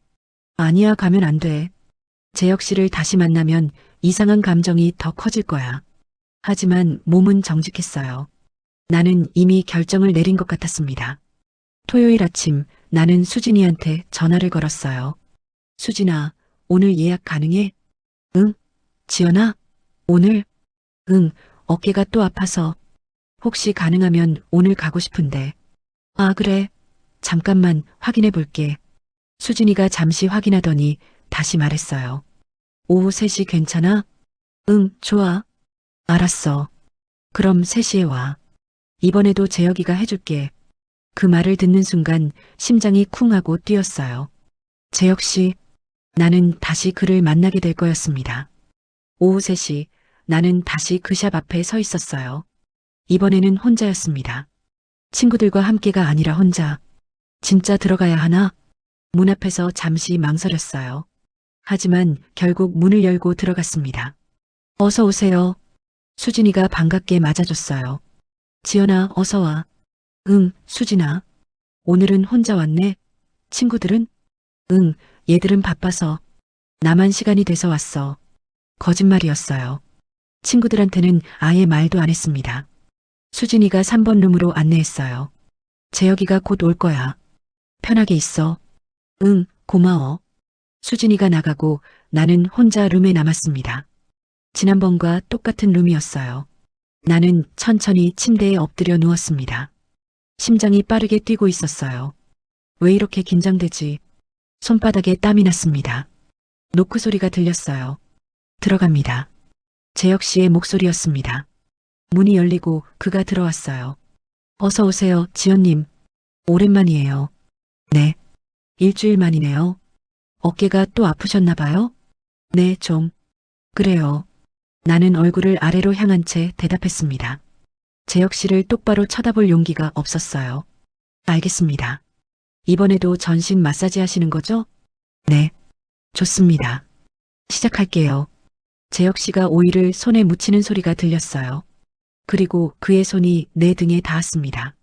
A: 아니야, 가면 안 돼. 재혁 씨를 다시 만나면 이상한 감정이 더 커질 거야. 하지만 몸은 정직했어요. 나는 이미 결정을 내린 것 같았습니다. 토요일 아침 나는 수진이한테 전화를 걸었어요. 수진아, 오늘 예약 가능해? 응? 지연아? 오늘? 응, 어깨가 또 아파서. 혹시 가능하면 오늘 가고 싶은데. 아, 그래. 잠깐만 확인해 볼게. 수진이가 잠시 확인하더니 다시 말했어요. 오후 3시 괜찮아? 응, 좋아. 알았어. 그럼 3시에 와. 이번에도 재혁이가 해줄게. 그 말을 듣는 순간 심장이 쿵 하고 뛰었어요. 재혁 씨, 나는 다시 그를 만나게 될 거였습니다. 오후 3시, 나는 다시 그 샵 앞에 서 있었어요. 이번에는 혼자였습니다. 친구들과 함께가 아니라 혼자. 진짜 들어가야 하나? 문 앞에서 잠시 망설였어요. 하지만 결국 문을 열고 들어갔습니다. 어서 오세요. 수진이가 반갑게 맞아줬어요. 지연아, 어서 와. 응, 수진아. 오늘은 혼자 왔네. 친구들은? 응, 얘들은 바빠서. 나만 시간이 돼서 왔어. 거짓말이었어요. 친구들한테는 아예 말도 안 했습니다. 수진이가 3번 룸으로 안내했어요. 재혁이가 곧 올 거야. 편하게 있어. 응, 고마워. 수진이가 나가고 나는 혼자 룸에 남았습니다. 지난번과 똑같은 룸이었어요. 나는 천천히 침대에 엎드려 누웠습니다. 심장이 빠르게 뛰고 있었어요. 왜 이렇게 긴장되지? 손바닥에 땀이 났습니다. 노크 소리가 들렸어요. 들어갑니다. 재혁 씨의 목소리였습니다. 문이 열리고 그가 들어왔어요. 어서 오세요, 지연님. 오랜만이에요. 네. 일주일 만이네요. 어깨가 또 아프셨나 봐요? 네, 좀. 그래요. 나는 얼굴을 아래로 향한 채 대답했습니다. 재혁 씨를 똑바로 쳐다볼 용기가 없었어요. 알겠습니다. 이번에도 전신 마사지 하시는 거죠? 네. 좋습니다. 시작할게요. 재혁 씨가 오일을 손에 묻히는 소리가 들렸어요. 그리고 그의 손이 내 등에 닿았습니다.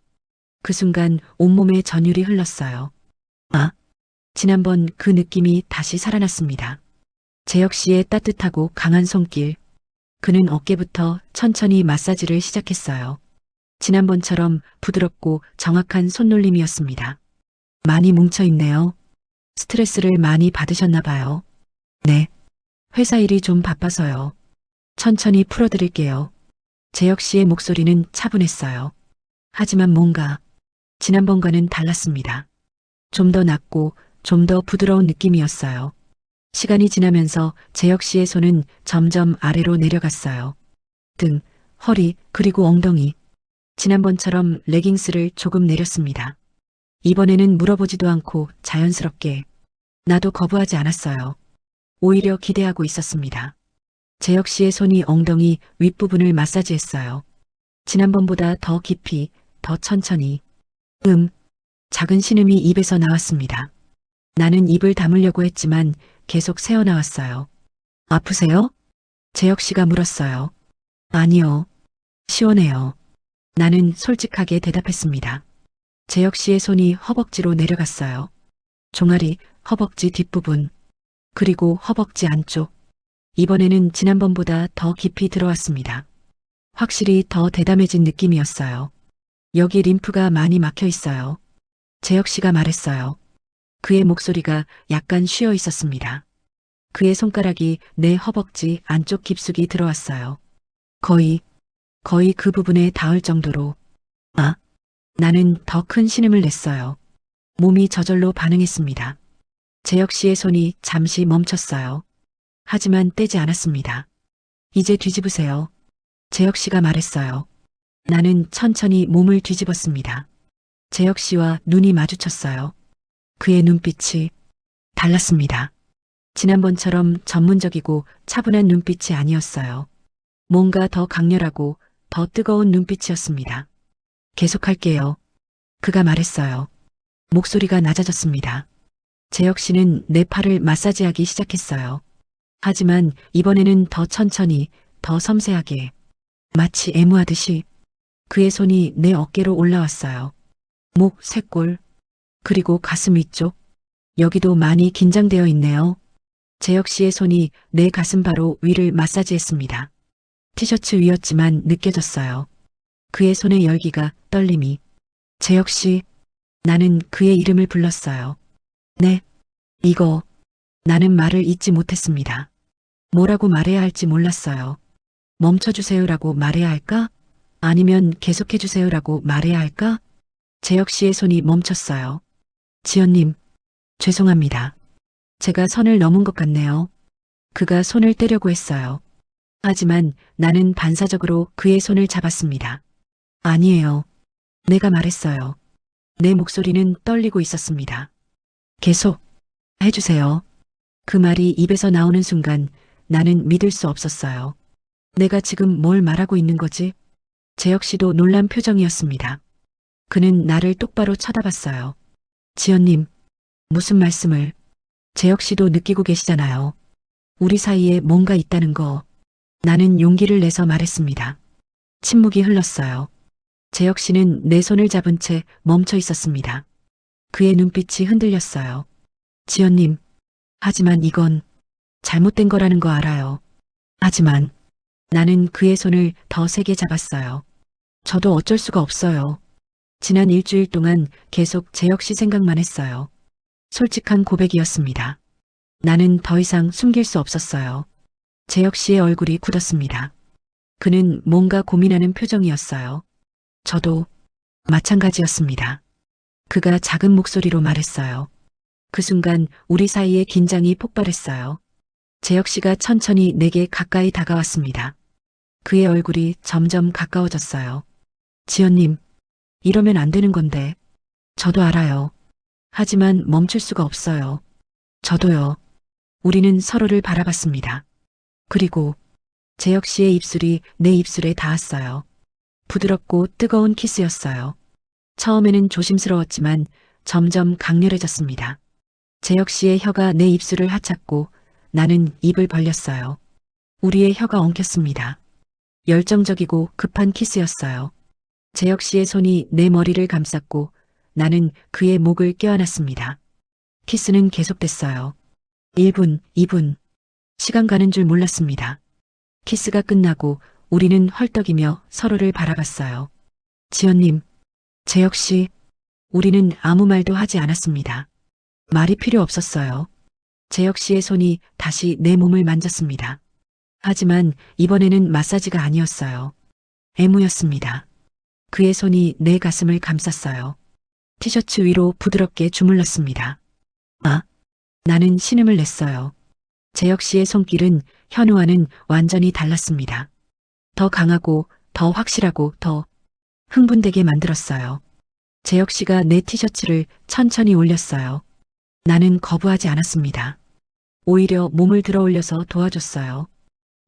A: 그 순간 온몸에 전율이 흘렀어요. 아, 지난번 그 느낌이 다시 살아났습니다. 재혁 씨의 따뜻하고 강한 손길. 그는 어깨부터 천천히 마사지를 시작했어요. 지난번처럼 부드럽고 정확한 손놀림이었습니다. 많이 뭉쳐있네요. 스트레스를 많이 받으셨나 봐요. 네. 회사 일이 좀 바빠서요. 천천히 풀어드릴게요. 재혁 씨의 목소리는 차분했어요. 하지만 뭔가 지난번과는 달랐습니다. 좀 더 낮고 좀 더 부드러운 느낌이었어요. 시간이 지나면서 재혁 씨의 손은 점점 아래로 내려갔어요. 등, 허리, 그리고 엉덩이. 지난번처럼 레깅스를 조금 내렸습니다. 이번에는 물어보지도 않고 자연스럽게. 나도 거부하지 않았어요. 오히려 기대하고 있었습니다. 재혁 씨의 손이 엉덩이 윗부분을 마사지했어요. 지난번보다 더 깊이, 더 천천히. 작은 신음이 입에서 나왔습니다. 나는 입을 다물려고 했지만 계속 새어나왔어요. 아프세요? 재혁 씨가 물었어요. 아니요. 시원해요. 나는 솔직하게 대답했습니다. 재혁 씨의 손이 허벅지로 내려갔어요. 종아리, 허벅지 뒷부분, 그리고 허벅지 안쪽. 이번에는 지난번보다 더 깊이 들어왔습니다. 확실히 더 대담해진 느낌이었어요. 여기 림프가 많이 막혀 있어요. 재혁 씨가 말했어요. 그의 목소리가 약간 쉬어 있었습니다. 그의 손가락이 내 허벅지 안쪽 깊숙이 들어왔어요. 거의 그 부분에 닿을 정도로. 아, 나는 더 큰 신음을 냈어요. 몸이 저절로 반응했습니다. 재혁 씨의 손이 잠시 멈췄어요. 하지만 떼지 않았습니다. 이제 뒤집으세요. 재혁 씨가 말했어요. 나는 천천히 몸을 뒤집었습니다. 재혁 씨와 눈이 마주쳤어요. 그의 눈빛이 달랐습니다. 지난번처럼 전문적이고 차분한 눈빛이 아니었어요. 뭔가 더 강렬하고 더 뜨거운 눈빛이었습니다. 계속할게요. 그가 말했어요. 목소리가 낮아졌습니다. 재혁 씨는 내 팔을 마사지하기 시작했어요. 하지만 이번에는 더 천천히, 더 섬세하게, 마치 애무하듯이. 그의 손이 내 어깨로 올라왔어요. 목, 쇄골, 그리고 가슴 위쪽. 여기도 많이 긴장되어 있네요. 재혁 씨의 손이 내 가슴 바로 위를 마사지했습니다. 티셔츠 위였지만 느껴졌어요. 그의 손의 열기가, 떨림이. 재혁 씨, 나는 그의 이름을 불렀어요. 네, 이거. 나는 말을 잇지 못했습니다. 뭐라고 말해야 할지 몰랐어요. 멈춰주세요라고 말해야 할까? 아니면 계속해주세요라고 말해야 할까? 재혁 씨의 손이 멈췄어요. 지연님, 죄송합니다. 제가 선을 넘은 것 같네요. 그가 손을 떼려고 했어요. 하지만 나는 반사적으로 그의 손을 잡았습니다. 아니에요. 내가 말했어요. 내 목소리는 떨리고 있었습니다. 계속 해주세요. 그 말이 입에서 나오는 순간 나는 믿을 수 없었어요. 내가 지금 뭘 말하고 있는 거지? 재혁 씨도 놀란 표정이었습니다. 그는 나를 똑바로 쳐다봤어요. 지연님, 무슨 말씀을? 재혁 씨도 느끼고 계시잖아요. 우리 사이에 뭔가 있다는 거. 나는 용기를 내서 말했습니다. 침묵이 흘렀어요. 재혁 씨는 내 손을 잡은 채 멈춰 있었습니다. 그의 눈빛이 흔들렸어요. 지연님, 하지만 이건 잘못된 거라는 거 알아요. 하지만 나는 그의 손을 더 세게 잡았어요. 저도 어쩔 수가 없어요. 지난 일주일 동안 계속 재혁 씨 생각만 했어요. 솔직한 고백이었습니다. 나는 더 이상 숨길 수 없었어요. 재혁 씨의 얼굴이 굳었습니다. 그는 뭔가 고민하는 표정이었어요. 저도 마찬가지였습니다. 그가 작은 목소리로 말했어요. 그 순간 우리 사이의 긴장이 폭발했어요. 재혁 씨가 천천히 내게 가까이 다가왔습니다. 그의 얼굴이 점점 가까워졌어요. 지연님, 이러면 안 되는 건데. 저도 알아요. 하지만 멈출 수가 없어요. 저도요. 우리는 서로를 바라봤습니다. 그리고 재혁 씨의 입술이 내 입술에 닿았어요. 부드럽고 뜨거운 키스였어요. 처음에는 조심스러웠지만 점점 강렬해졌습니다. 재혁 씨의 혀가 내 입술을 하찼고 나는 입을 벌렸어요. 우리의 혀가 엉켰습니다. 열정적이고 급한 키스였어요. 재혁 씨의 손이 내 머리를 감쌌고 나는 그의 목을 껴안았습니다. 키스는 계속됐어요. 1분, 2분. 시간 가는 줄 몰랐습니다. 키스가 끝나고 우리는 헐떡이며 서로를 바라봤어요. 지연님, 재혁 씨, 우리는 아무 말도 하지 않았습니다. 말이 필요 없었어요. 재혁 씨의 손이 다시 내 몸을 만졌습니다. 하지만 이번에는 마사지가 아니었어요. 애무였습니다. 그의 손이 내 가슴을 감쌌어요. 티셔츠 위로 부드럽게 주물렀습니다. 나는 신음을 냈어요. 재혁 씨의 손길은 현우와는 완전히 달랐습니다. 더 강하고 더 확실하고 더 흥분되게 만들었어요. 재혁 씨가 내 티셔츠를 천천히 올렸어요. 나는 거부하지 않았습니다. 오히려 몸을 들어 올려서 도와줬어요.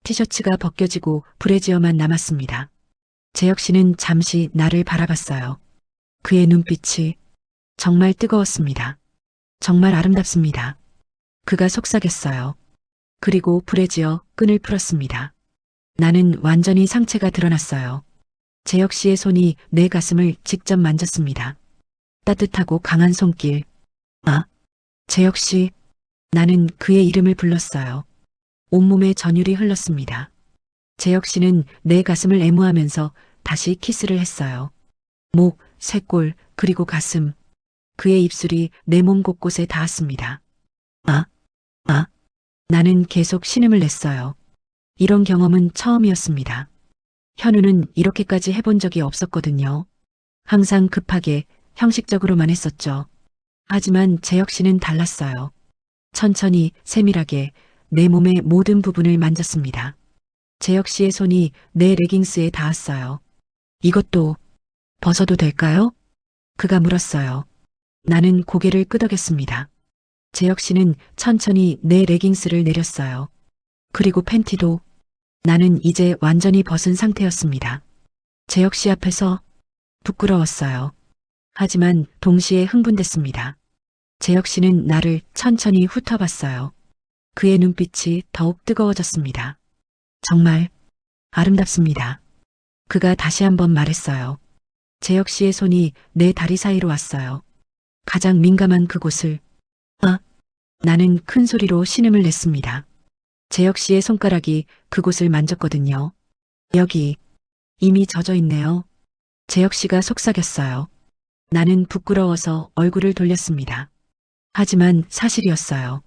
A: 티셔츠가 벗겨지고 브래지어만 남았습니다. 재혁 씨는 잠시 나를 바라봤어요. 그의 눈빛이 정말 뜨거웠습니다. 정말 아름답습니다. 그가 속삭였어요. 그리고 브래지어 끈을 풀었습니다. 나는 완전히 상체가 드러났어요. 재혁 씨의 손이 내 가슴을 직접 만졌습니다. 따뜻하고 강한 손길. 재혁 씨. 나는 그의 이름을 불렀어요. 온몸에 전율이 흘렀습니다. 재혁 씨는 내 가슴을 애무하면서 다시 키스를 했어요. 목, 쇄골, 그리고 가슴. 그의 입술이 내 몸 곳곳에 닿았습니다. 나는 계속 신음을 냈어요. 이런 경험은 처음이었습니다. 현우는 이렇게까지 해본 적이 없었거든요. 항상 급하게, 형식적으로만 했었죠. 하지만 재혁 씨는 달랐어요. 천천히, 세밀하게 내 몸의 모든 부분을 만졌습니다. 재혁 씨의 손이 내 레깅스에 닿았어요. 이것도 벗어도 될까요? 그가 물었어요. 나는 고개를 끄덕였습니다. 재혁 씨는 천천히 내 레깅스를 내렸어요. 그리고 팬티도. 나는 이제 완전히 벗은 상태였습니다. 재혁 씨 앞에서 부끄러웠어요. 하지만 동시에 흥분됐습니다. 재혁 씨는 나를 천천히 훑어봤어요. 그의 눈빛이 더욱 뜨거워졌습니다. 정말 아름답습니다. 그가 다시 한번 말했어요. 재혁 씨의 손이 내 다리 사이로 왔어요. 가장 민감한 그곳을. 나는 큰 소리로 신음을 냈습니다. 재혁 씨의 손가락이 그곳을 만졌거든요. 여기 이미 젖어 있네요. 재혁 씨가 속삭였어요. 나는 부끄러워서 얼굴을 돌렸습니다. 하지만 사실이었어요.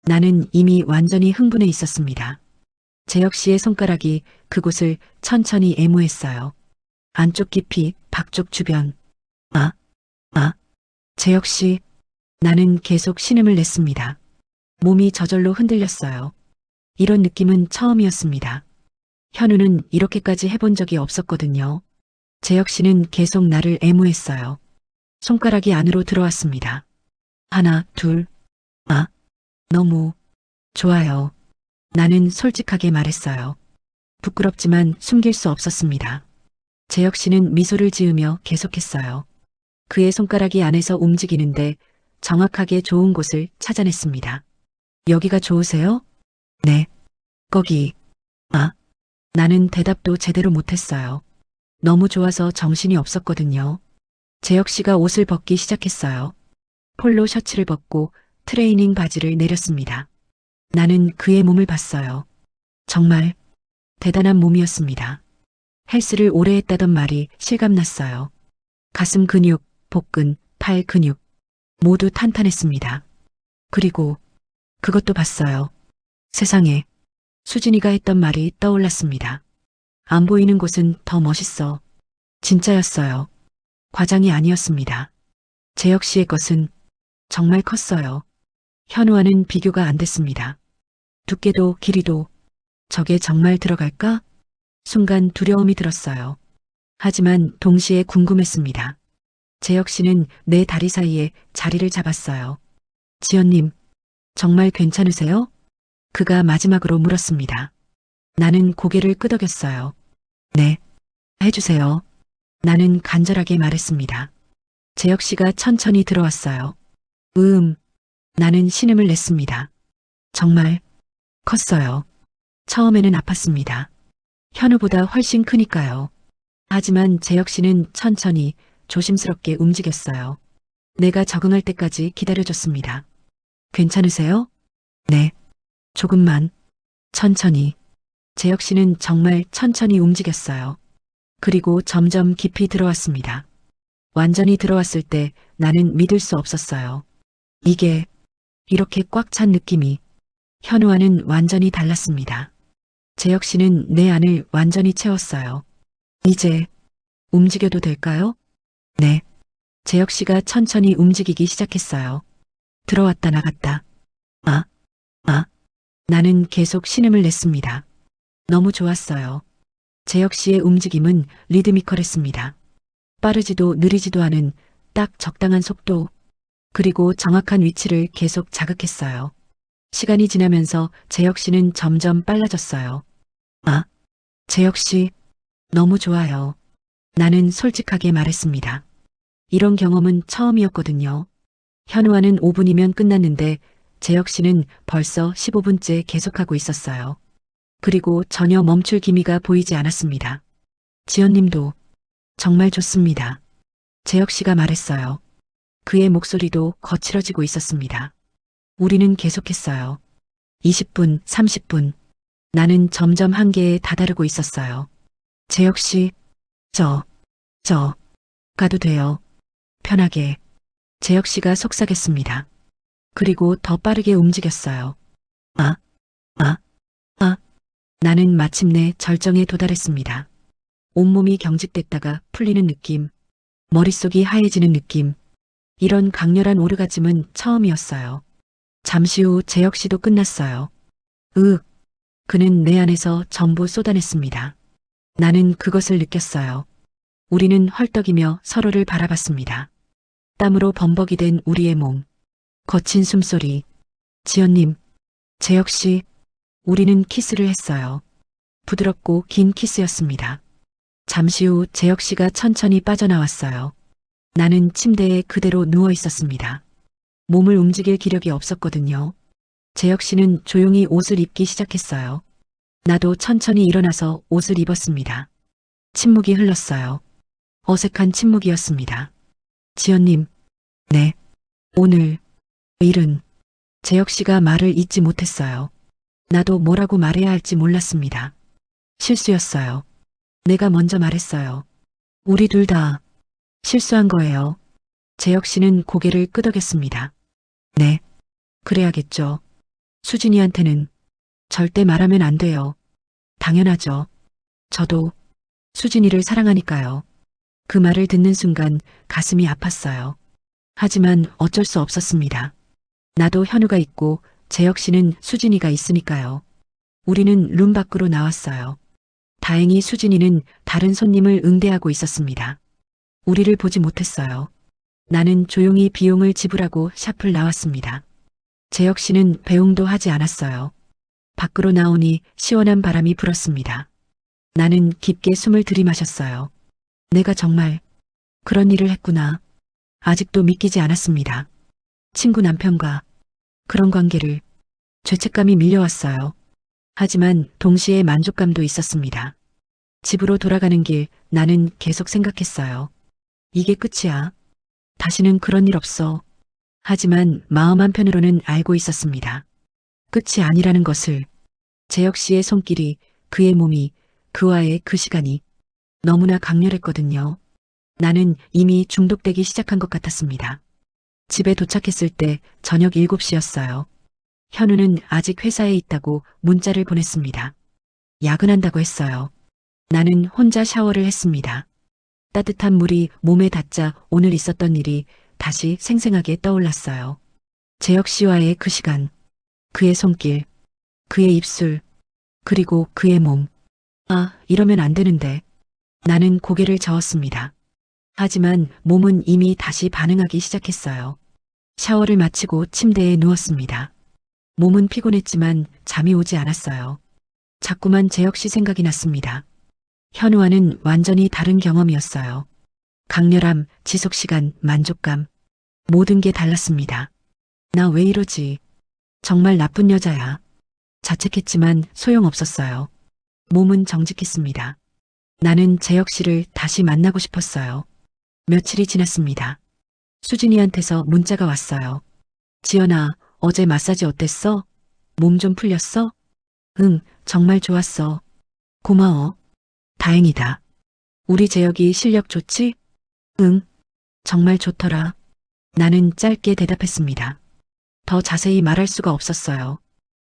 A: 나는 이미 완전히 흥분해 있었습니다. 재혁 씨의 손가락이 그곳을 천천히 애무했어요. 안쪽 깊이, 바쪽 주변. 재혁 씨. 나는 계속 신음을 냈습니다. 몸이 저절로 흔들렸어요. 이런 느낌은 처음이었습니다. 현우는 이렇게까지 해본 적이 없었거든요. 재혁 씨는 계속 나를 애무했어요. 손가락이 안으로 들어왔습니다. 하나, 둘. 너무 좋아요. 나는 솔직하게 말했어요. 부끄럽지만 숨길 수 없었습니다. 재혁 씨는 미소를 지으며 계속했어요. 그의 손가락이 안에서 움직이는데 정확하게 좋은 곳을 찾아냈습니다. 여기가 좋으세요? 네. 거기. 나는 대답도 제대로 못했어요. 너무 좋아서 정신이 없었거든요. 재혁 씨가 옷을 벗기 시작했어요. 폴로 셔츠를 벗고 트레이닝 바지를 내렸습니다. 나는 그의 몸을 봤어요. 정말 대단한 몸이었습니다. 헬스를 오래 했다던 말이 실감났어요. 가슴 근육, 복근, 팔 근육 모두 탄탄했습니다. 그리고 그것도 봤어요. 세상에, 수진이가 했던 말이 떠올랐습니다. 안 보이는 곳은 더 멋있어. 진짜였어요. 과장이 아니었습니다. 재혁 씨의 것은 정말 컸어요. 현우와는 비교가 안 됐습니다. 두께도 길이도 저게 정말 들어갈까? 순간 두려움이 들었어요. 하지만 동시에 궁금했습니다. 재혁 씨는 내 다리 사이에 자리를 잡았어요. 지연님, 정말 괜찮으세요? 그가 마지막으로 물었습니다. 나는 고개를 끄덕였어요. 네, 해주세요. 나는 간절하게 말했습니다. 재혁 씨가 천천히 들어왔어요. 나는 신음을 냈습니다. 정말 컸어요. 처음에는 아팠습니다. 현우보다 훨씬 크니까요. 하지만 재혁 씨는 천천히 조심스럽게 움직였어요. 내가 적응할 때까지 기다려줬습니다. 괜찮으세요? 네. 조금만. 천천히. 재혁 씨는 정말 천천히 움직였어요. 그리고 점점 깊이 들어왔습니다. 완전히 들어왔을 때 나는 믿을 수 없었어요. 이게 이렇게 꽉 찬 느낌이 현우와는 완전히 달랐습니다. 재혁 씨는 내 안을 완전히 채웠어요. 이제 움직여도 될까요? 네. 재혁 씨가 천천히 움직이기 시작했어요. 들어왔다 나갔다. 나는 계속 신음을 냈습니다. 너무 좋았어요. 재혁 씨의 움직임은 리드미컬했습니다. 빠르지도 느리지도 않은 딱 적당한 속도, 그리고 정확한 위치를 계속 자극했어요. 시간이 지나면서 재혁 씨는 점점 빨라졌어요. 재혁 씨, 너무 좋아요. 나는 솔직하게 말했습니다. 이런 경험은 처음이었거든요. 현우와는 5분이면 끝났는데 재혁 씨는 벌써 15분째 계속하고 있었어요. 그리고 전혀 멈출 기미가 보이지 않았습니다. 지연님도 정말 좋습니다. 재혁 씨가 말했어요. 그의 목소리도 거칠어지고 있었습니다. 우리는 계속했어요. 20분, 30분. 나는 점점 한계에 다다르고 있었어요. 재혁 씨, 가도 돼요. 편하게. 재혁 씨가 속삭였습니다. 그리고 더 빠르게 움직였어요. 나는 마침내 절정에 도달했습니다. 온몸이 경직됐다가 풀리는 느낌, 머릿속이 하얘지는 느낌. 이런 강렬한 오르가즘은 처음이었어요. 잠시 후 재혁 씨도 끝났어요. 그는 내 안에서 전부 쏟아냈습니다. 나는 그것을 느꼈어요. 우리는 헐떡이며 서로를 바라봤습니다. 땀으로 범벅이 된 우리의 몸. 거친 숨소리. 지연님, 재혁 씨, 우리는 키스를 했어요. 부드럽고 긴 키스였습니다. 잠시 후 재혁 씨가 천천히 빠져나왔어요. 나는 침대에 그대로 누워 있었습니다. 몸을 움직일 기력이 없었거든요. 재혁 씨는 조용히 옷을 입기 시작했어요. 나도 천천히 일어나서 옷을 입었습니다. 침묵이 흘렀어요. 어색한 침묵이었습니다. 지연님, 네. 오늘 일은 재혁 씨가 말을 잇지 못했어요. 나도 뭐라고 말해야 할지 몰랐습니다. 실수였어요. 내가 먼저 말했어요. 우리 둘 다 실수한 거예요. 재혁 씨는 고개를 끄덕였습니다. 네, 그래야겠죠. 수진이한테는 절대 말하면 안 돼요. 당연하죠. 저도 수진이를 사랑하니까요. 그 말을 듣는 순간 가슴이 아팠어요. 하지만 어쩔 수 없었습니다. 나도 현우가 있고 재혁 씨는 수진이가 있으니까요. 우리는 룸 밖으로 나왔어요. 다행히 수진이는 다른 손님을 응대하고 있었습니다. 우리를 보지 못했어요. 나는 조용히 비용을 지불하고 샵을 나왔습니다. 재혁 씨는 배웅도 하지 않았어요. 밖으로 나오니 시원한 바람이 불었습니다. 나는 깊게 숨을 들이마셨어요. 내가 정말 그런 일을 했구나. 아직도 믿기지 않았습니다. 친구 남편과 그런 관계를. 죄책감이 밀려왔어요. 하지만 동시에 만족감도 있었습니다. 집으로 돌아가는 길 나는 계속 생각했어요. 이게 끝이야. 다시는 그런 일 없어. 하지만 마음 한편으로는 알고 있었습니다. 끝이 아니라는 것을. 재혁 씨의 손길이, 그의 몸이, 그와의 그 시간이 너무나 강렬했거든요. 나는 이미 중독되기 시작한 것 같았습니다. 집에 도착했을 때 저녁 7시였어요. 현우는 아직 회사에 있다고 문자를 보냈습니다. 야근한다고 했어요. 나는 혼자 샤워를 했습니다. 따뜻한 물이 몸에 닿자 오늘 있었던 일이 다시 생생하게 떠올랐어요. 재혁 씨와의 그 시간, 그의 손길, 그의 입술, 그리고 그의 몸. 아, 이러면 안 되는데. 나는 고개를 저었습니다. 하지만 몸은 이미 다시 반응하기 시작했어요. 샤워를 마치고 침대에 누웠습니다. 몸은 피곤했지만 잠이 오지 않았어요. 자꾸만 재혁 씨 생각이 났습니다. 현우와는 완전히 다른 경험이었어요. 강렬함, 지속시간, 만족감. 모든 게 달랐습니다. 나 왜 이러지? 정말 나쁜 여자야. 자책했지만 소용없었어요. 몸은 정직했습니다. 나는 재혁 씨를 다시 만나고 싶었어요. 며칠이 지났습니다. 수진이한테서 문자가 왔어요. 지연아, 어제 마사지 어땠어? 몸 좀 풀렸어? 응, 정말 좋았어. 고마워. 다행이다. 우리 재혁이 실력 좋지? 응, 정말 좋더라. 나는 짧게 대답했습니다. 더 자세히 말할 수가 없었어요.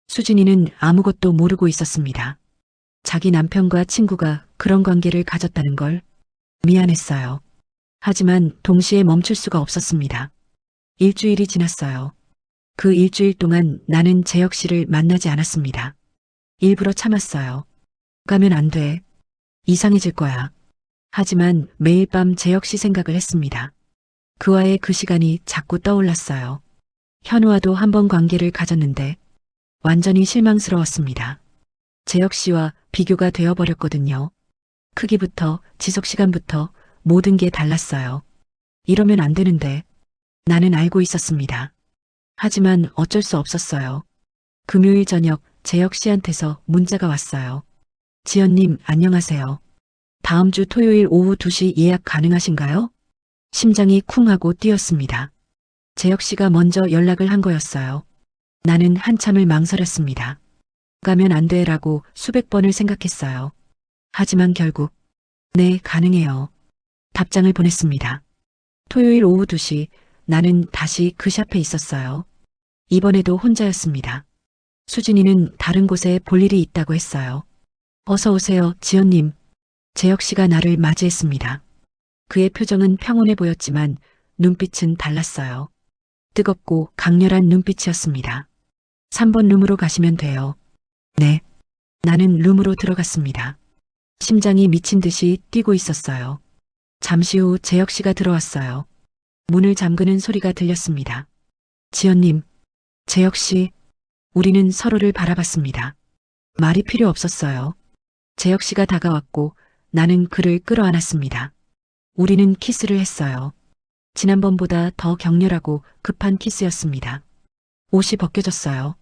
A: 수진이는 아무것도 모르고 있었습니다. 자기 남편과 친구가 그런 관계를 가졌다는 걸 미안했어요. 하지만 동시에 멈출 수가 없었습니다. 일주일이 지났어요. 그 일주일 동안 나는 재혁 씨를 만나지 않았습니다. 일부러 참았어요. 가면 안 돼. 이상해질 거야. 하지만 매일 밤 재혁 씨 생각을 했습니다. 그와의 그 시간이 자꾸 떠올랐어요. 현우와도 한 번 관계를 가졌는데 완전히 실망스러웠습니다. 재혁 씨와 비교가 되어버렸거든요. 크기부터 지속시간부터 모든 게 달랐어요. 이러면 안 되는데 나는 알고 있었습니다. 하지만 어쩔 수 없었어요. 금요일 저녁 재혁 씨한테서 문자가 왔어요. 지연님, 안녕하세요. 다음 주 토요일 오후 2시 예약 가능하신가요? 심장이 쿵 하고 뛰었습니다. 재혁 씨가 먼저 연락을 한 거였어요. 나는 한참을 망설였습니다. 가면 안 돼라고 수백 번을 생각했어요. 하지만 결국 네, 가능해요. 답장을 보냈습니다. 토요일 오후 2시 나는 다시 그 샵에 있었어요. 이번에도 혼자였습니다. 수진이는 다른 곳에 볼 일이 있다고 했어요. 어서 오세요, 지연님. 재혁 씨가 나를 맞이했습니다. 그의 표정은 평온해 보였지만 눈빛은 달랐어요. 뜨겁고 강렬한 눈빛이었습니다. 3번 룸으로 가시면 돼요. 네. 나는 룸으로 들어갔습니다. 심장이 미친 듯이 뛰고 있었어요. 잠시 후 재혁 씨가 들어왔어요. 문을 잠그는 소리가 들렸습니다. 지연님, 재혁 씨, 우리는 서로를 바라봤습니다. 말이 필요 없었어요. 재혁 씨가 다가왔고 나는 그를 끌어안았습니다. 우리는 키스를 했어요. 지난번보다 더 격렬하고 급한 키스였습니다. 옷이 벗겨졌어요.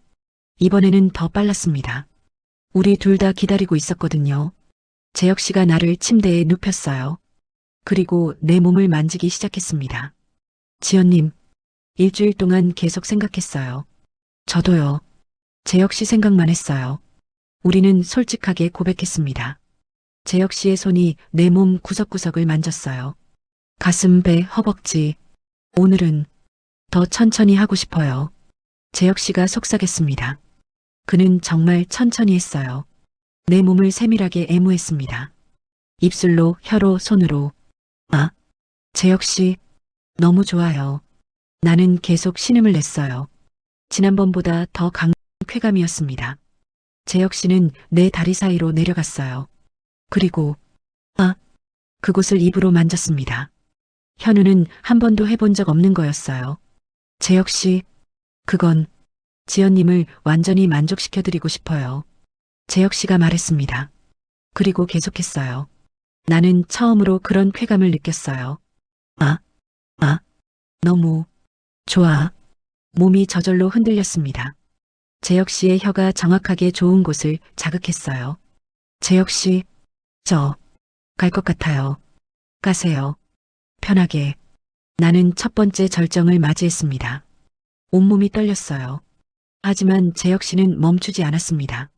A: 이번에는 더 빨랐습니다. 우리 둘 다 기다리고 있었거든요. 재혁 씨가 나를 침대에 눕혔어요. 그리고 내 몸을 만지기 시작했습니다. 지연님, 일주일 동안 계속 생각했어요. 저도요. 재혁 씨 생각만 했어요. 우리는 솔직하게 고백했습니다. 재혁 씨의 손이 내 몸 구석구석을 만졌어요. 가슴, 배, 허벅지. 오늘은 더 천천히 하고 싶어요. 재혁 씨가 속삭였습니다. 그는 정말 천천히 했어요. 내 몸을 세밀하게 애무했습니다. 입술로, 혀로, 손으로. 아, 재혁 씨, 너무 좋아요. 나는 계속 신음을 냈어요. 지난번보다 더 강한 쾌감이었습니다. 재혁 씨는 내 다리 사이로 내려갔어요. 그리고, 그곳을 입으로 만졌습니다. 현우는 한 번도 해본 적 없는 거였어요. 재혁 씨, 그건 지연님을 완전히 만족시켜드리고 싶어요. 재혁 씨가 말했습니다. 그리고 계속했어요. 나는 처음으로 그런 쾌감을 느꼈어요. 너무 좋아. 몸이 저절로 흔들렸습니다. 재혁 씨의 혀가 정확하게 좋은 곳을 자극했어요. 재혁 씨, 저 갈 것 같아요. 가세요. 편하게. 나는 첫 번째 절정을 맞이했습니다. 온몸이 떨렸어요. 하지만 재혁 씨는 멈추지 않았습니다.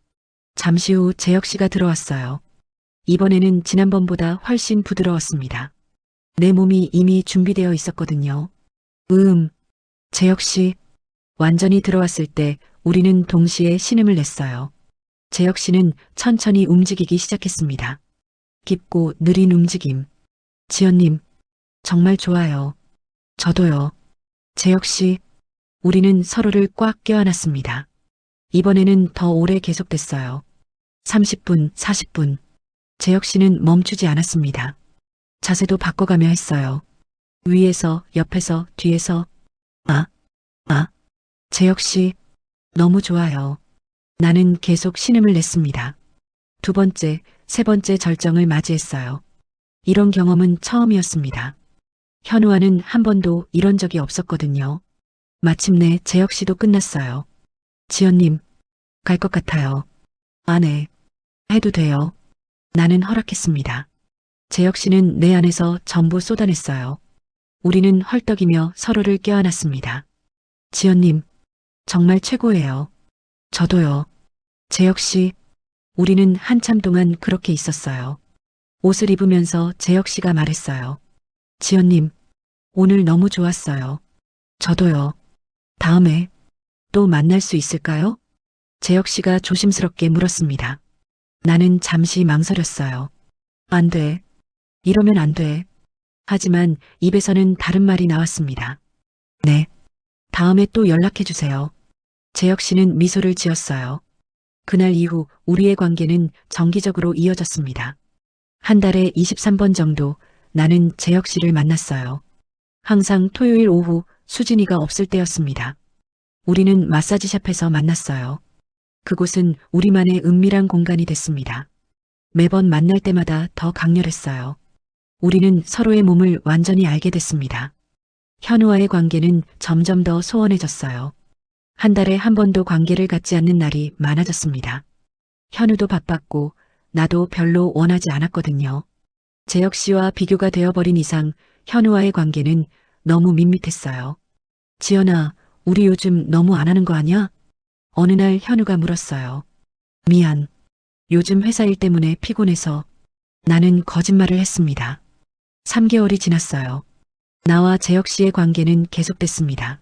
A: 잠시 후 재혁 씨가 들어왔어요. 이번에는 지난번보다 훨씬 부드러웠습니다. 내 몸이 이미 준비되어 있었거든요. 재혁 씨. 완전히 들어왔을 때 우리는 동시에 신음을 냈어요. 재혁 씨는 천천히 움직이기 시작했습니다. 깊고 느린 움직임. 지연님, 정말 좋아요. 저도요. 재혁 씨. 우리는 서로를 꽉 껴안았습니다. 이번에는 더 오래 계속됐어요. 30분, 40분. 재혁 씨는 멈추지 않았습니다. 자세도 바꿔가며 했어요. 위에서, 옆에서, 뒤에서. 재혁 씨, 너무 좋아요. 나는 계속 신음을 냈습니다. 두 번째, 세 번째 절정을 맞이했어요. 이런 경험은 처음이었습니다. 현우와는 한 번도 이런 적이 없었거든요. 마침내 재혁 씨도 끝났어요. 지연님, 갈 것 같아요. 네. 해도 돼요. 나는 허락했습니다. 재혁 씨는 내 안에서 전부 쏟아냈어요. 우리는 헐떡이며 서로를 껴안았습니다. 지연님, 정말 최고예요. 저도요. 재혁 씨, 우리는 한참 동안 그렇게 있었어요. 옷을 입으면서 재혁 씨가 말했어요. 지연님, 오늘 너무 좋았어요. 저도요. 다음에 또 만날 수 있을까요? 재혁 씨가 조심스럽게 물었습니다. 나는 잠시 망설였어요. 안 돼. 이러면 안 돼. 하지만 입에서는 다른 말이 나왔습니다. 네. 다음에 또 연락해 주세요. 재혁 씨는 미소를 지었어요. 그날 이후 우리의 관계는 정기적으로 이어졌습니다. 한 달에 23번 정도 나는 재혁 씨를 만났어요. 항상 토요일 오후 수진이가 없을 때였습니다. 우리는 마사지샵에서 만났어요. 그곳은 우리만의 은밀한 공간이 됐습니다. 매번 만날 때마다 더 강렬했어요. 우리는 서로의 몸을 완전히 알게 됐습니다. 현우와의 관계는 점점 더 소원해졌어요. 한 달에 한 번도 관계를 갖지 않는 날이 많아졌습니다. 현우도 바빴고 나도 별로 원하지 않았거든요. 재혁 씨와 비교가 되어버린 이상 현우와의 관계는 너무 밋밋했어요. 지연아, 우리 요즘 너무 안 하는 거 아니야? 어느 날 현우가 물었어요. 미안. 요즘 회사 일 때문에 피곤해서. 나는 거짓말을 했습니다. 3개월이 지났어요. 나와 재혁 씨의 관계는 계속됐습니다.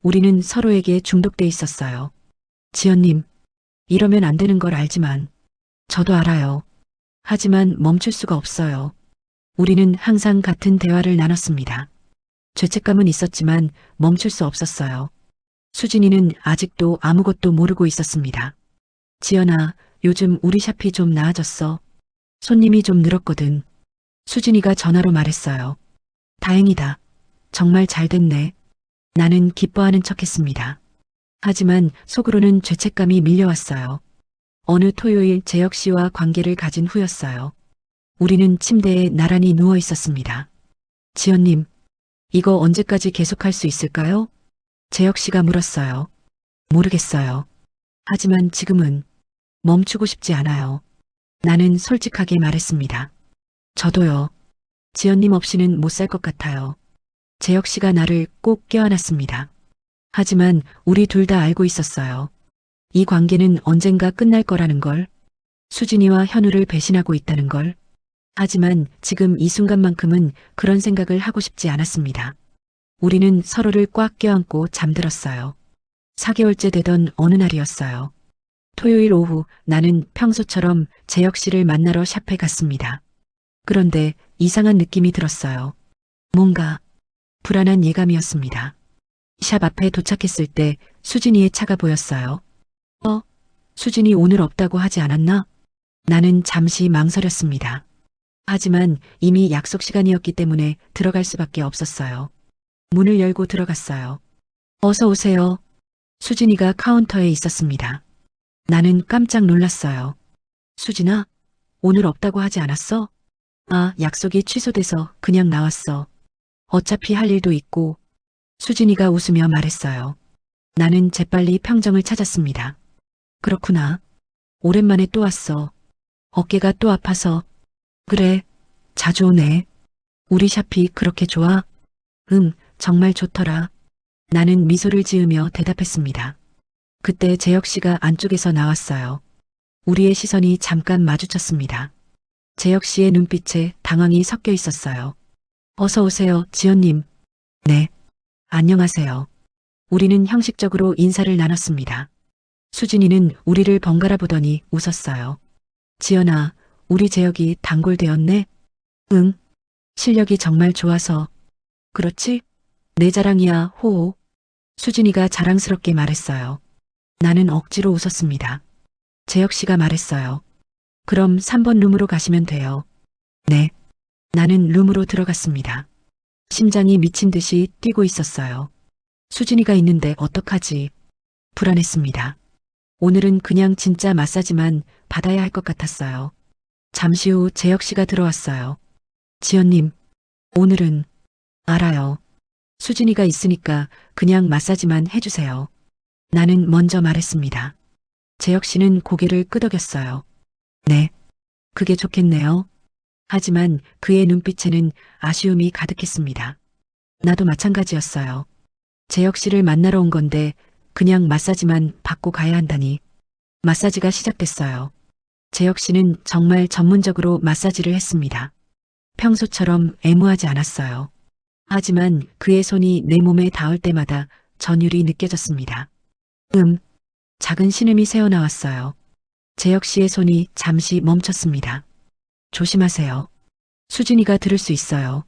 A: 우리는 서로에게 중독돼 있었어요. 지연님, 이러면 안 되는 걸 알지만, 저도 알아요. 하지만 멈출 수가 없어요. 우리는 항상 같은 대화를 나눴습니다. 죄책감은 있었지만 멈출 수 없었어요. 수진이는 아직도 아무것도 모르고 있었습니다. 지연아, 요즘 우리 샵이 좀 나아졌어. 손님이 좀 늘었거든. 수진이가 전화로 말했어요. 다행이다. 정말 잘 됐네. 나는 기뻐하는 척했습니다. 하지만 속으로는 죄책감이 밀려왔어요. 어느 토요일 재혁 씨와 관계를 가진 후였어요. 우리는 침대에 나란히 누워 있었습니다. 지연님, 이거 언제까지 계속할 수 있을까요? 재혁 씨가 물었어요. 모르겠어요. 하지만 지금은 멈추고 싶지 않아요. 나는 솔직하게 말했습니다. 저도요. 지연님 없이는 못 살 것 같아요. 재혁 씨가 나를 꼭 껴안았습니다. 하지만 우리 둘 다 알고 있었어요. 이 관계는 언젠가 끝날 거라는 걸. 수진이와 현우를 배신하고 있다는 걸. 하지만 지금 이 순간만큼은 그런 생각을 하고 싶지 않았습니다. 우리는 서로를 꽉 껴안고 잠들었어요. 4개월째 되던 어느 날이었어요. 토요일 오후 나는 평소처럼 재혁 씨를 만나러 샵에 갔습니다. 그런데 이상한 느낌이 들었어요. 뭔가 불안한 예감이었습니다. 샵 앞에 도착했을 때 수진이의 차가 보였어요. 수진이 오늘 없다고 하지 않았나? 나는 잠시 망설였습니다. 하지만 이미 약속 시간이었기 때문에 들어갈 수밖에 없었어요. 문을 열고 들어갔어요. 어서 오세요. 수진이가 카운터에 있었습니다. 나는 깜짝 놀랐어요. 수진아, 오늘 없다고 하지 않았어? 약속이 취소돼서 그냥 나왔어. 어차피 할 일도 있고. 수진이가 웃으며 말했어요. 나는 재빨리 평정을 찾았습니다. 그렇구나. 오랜만에 또 왔어. 어깨가 또 아파서. 그래, 자주 오네. 우리 샵이 그렇게 좋아? 정말 좋더라. 나는 미소를 지으며 대답했습니다. 그때 재혁 씨가 안쪽에서 나왔어요. 우리의 시선이 잠깐 마주쳤습니다. 재혁 씨의 눈빛에 당황이 섞여 있었어요. 어서 오세요, 지연님. 네. 안녕하세요. 우리는 형식적으로 인사를 나눴습니다. 수진이는 우리를 번갈아 보더니 웃었어요. 지연아, 우리 재혁이 단골되었네? 응. 실력이 정말 좋아서. 그렇지? 내 자랑이야, 호호. 수진이가 자랑스럽게 말했어요. 나는 억지로 웃었습니다. 재혁 씨가 말했어요. 그럼 3번 룸으로 가시면 돼요. 네. 나는 룸으로 들어갔습니다. 심장이 미친 듯이 뛰고 있었어요. 수진이가 있는데 어떡하지? 불안했습니다. 오늘은 그냥 진짜 마사지만 받아야 할 것 같았어요. 잠시 후 재혁 씨가 들어왔어요. 지연님, 오늘은 알아요. 수진이가 있으니까 그냥 마사지만 해주세요. 나는 먼저 말했습니다. 재혁 씨는 고개를 끄덕였어요. 네, 그게 좋겠네요. 하지만 그의 눈빛에는 아쉬움이 가득했습니다. 나도 마찬가지였어요. 재혁 씨를 만나러 온 건데 그냥 마사지만 받고 가야 한다니. 마사지가 시작됐어요. 재혁 씨는 정말 전문적으로 마사지를 했습니다. 평소처럼 애무하지 않았어요. 하지만 그의 손이 내 몸에 닿을 때마다 전율이 느껴졌습니다. 작은 신음이 새어나왔어요. 재혁 씨의 손이 잠시 멈췄습니다. 조심하세요. 수진이가 들을 수 있어요.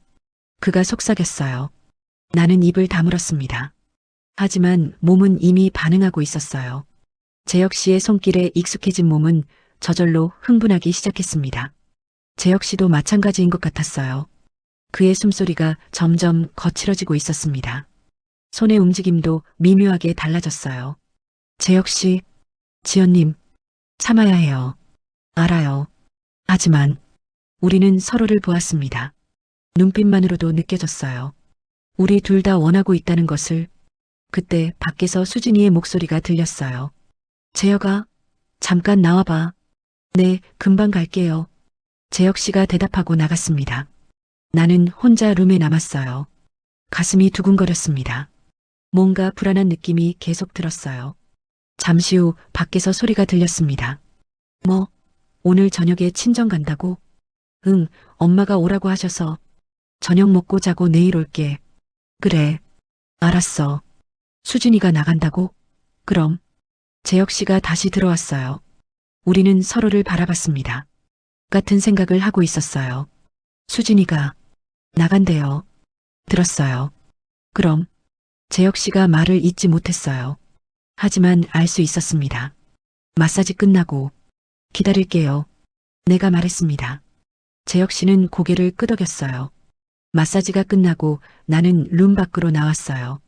A: 그가 속삭였어요. 나는 입을 다물었습니다. 하지만 몸은 이미 반응하고 있었어요. 재혁 씨의 손길에 익숙해진 몸은 저절로 흥분하기 시작했습니다. 재혁 씨도 마찬가지인 것 같았어요. 그의 숨소리가 점점 거칠어지고 있었습니다. 손의 움직임도 미묘하게 달라졌어요. 재혁 씨, 지연님, 참아야 해요. 알아요. 하지만 우리는 서로를 보았습니다. 눈빛만으로도 느껴졌어요. 우리 둘 다 원하고 있다는 것을. 그때 밖에서 수진이의 목소리가 들렸어요. 재혁아, 잠깐 나와봐. 네, 금방 갈게요. 재혁 씨가 대답하고 나갔습니다. 나는 혼자 룸에 남았어요. 가슴이 두근거렸습니다. 뭔가 불안한 느낌이 계속 들었어요. 잠시 후 밖에서 소리가 들렸습니다. 뭐, 오늘 저녁에 친정 간다고? 응, 엄마가 오라고 하셔서. 저녁 먹고 자고 내일 올게. 그래. 알았어. 수진이가 나간다고? 그럼. 재혁 씨가 다시 들어왔어요. 우리는 서로를 바라봤습니다. 같은 생각을 하고 있었어요. 수진이가 나간대요. 들었어요. 그럼. 재혁 씨가 말을 잇지 못했어요. 하지만 알 수 있었습니다. 마사지 끝나고 기다릴게요. 내가 말했습니다. 재혁 씨는 고개를 끄덕였어요. 마사지가 끝나고 나는 룸 밖으로 나왔어요.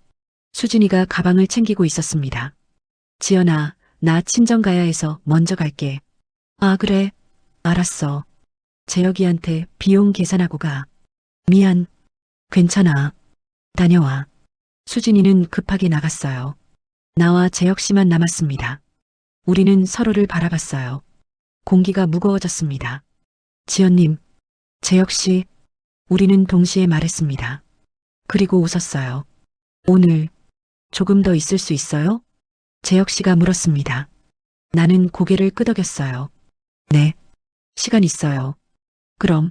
A: 수진이가 가방을 챙기고 있었습니다. 지연아, 나 친정 가야 해서 먼저 갈게. 아, 그래. 알았어. 재혁이한테 비용 계산하고 가. 미안. 괜찮아. 다녀와. 수진이는 급하게 나갔어요. 나와 재혁 씨만 남았습니다. 우리는 서로를 바라봤어요. 공기가 무거워졌습니다. 지연님, 재혁 씨, 우리는 동시에 말했습니다. 그리고 웃었어요. 오늘 조금 더 있을 수 있어요? 재혁 씨가 물었습니다. 나는 고개를 끄덕였어요. 네, 시간 있어요. 그럼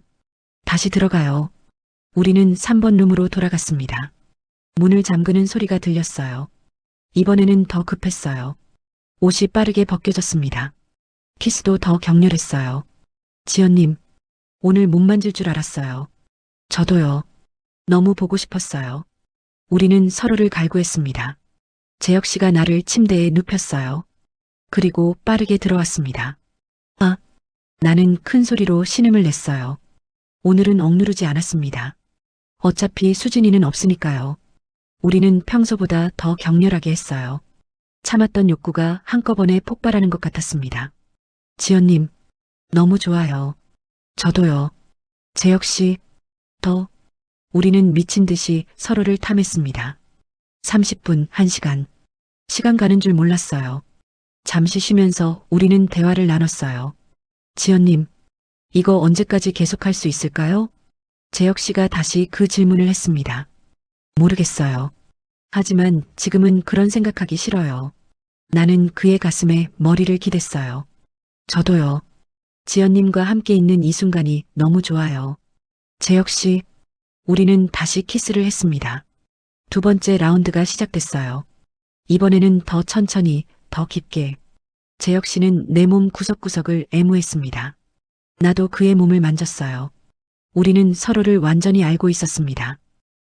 A: 다시 들어가요. 우리는 3번 룸으로 돌아갔습니다. 문을 잠그는 소리가 들렸어요. 이번에는 더 급했어요. 옷이 빠르게 벗겨졌습니다. 키스도 더 격렬했어요. 지연님, 오늘 못 만질 줄 알았어요. 저도요. 너무 보고 싶었어요. 우리는 서로를 갈구했습니다. 재혁 씨가 나를 침대에 눕혔어요. 그리고 빠르게 들어왔습니다. 아, 나는 큰 소리로 신음을 냈어요. 오늘은 억누르지 않았습니다. 어차피 수진이는 없으니까요. 우리는 평소보다 더 격렬하게 했어요. 참았던 욕구가 한꺼번에 폭발하는 것 같았습니다. 지연님, 너무 좋아요. 저도요. 재혁 씨, 더. 우리는 미친 듯이 서로를 탐했습니다. 30분, 1시간. 시간 가는 줄 몰랐어요. 잠시 쉬면서 우리는 대화를 나눴어요. 지연님, 이거 언제까지 계속할 수 있을까요? 재혁 씨가 다시 그 질문을 했습니다. 모르겠어요. 하지만 지금은 그런 생각하기 싫어요. 나는 그의 가슴에 머리를 기댔어요. 저도요. 지연님과 함께 있는 이 순간이 너무 좋아요. 재혁 씨, 우리는 다시 키스를 했습니다. 두 번째 라운드가 시작됐어요. 이번에는 더 천천히, 더 깊게. 재혁 씨는 내 몸 구석구석을 애무했습니다. 나도 그의 몸을 만졌어요. 우리는 서로를 완전히 알고 있었습니다.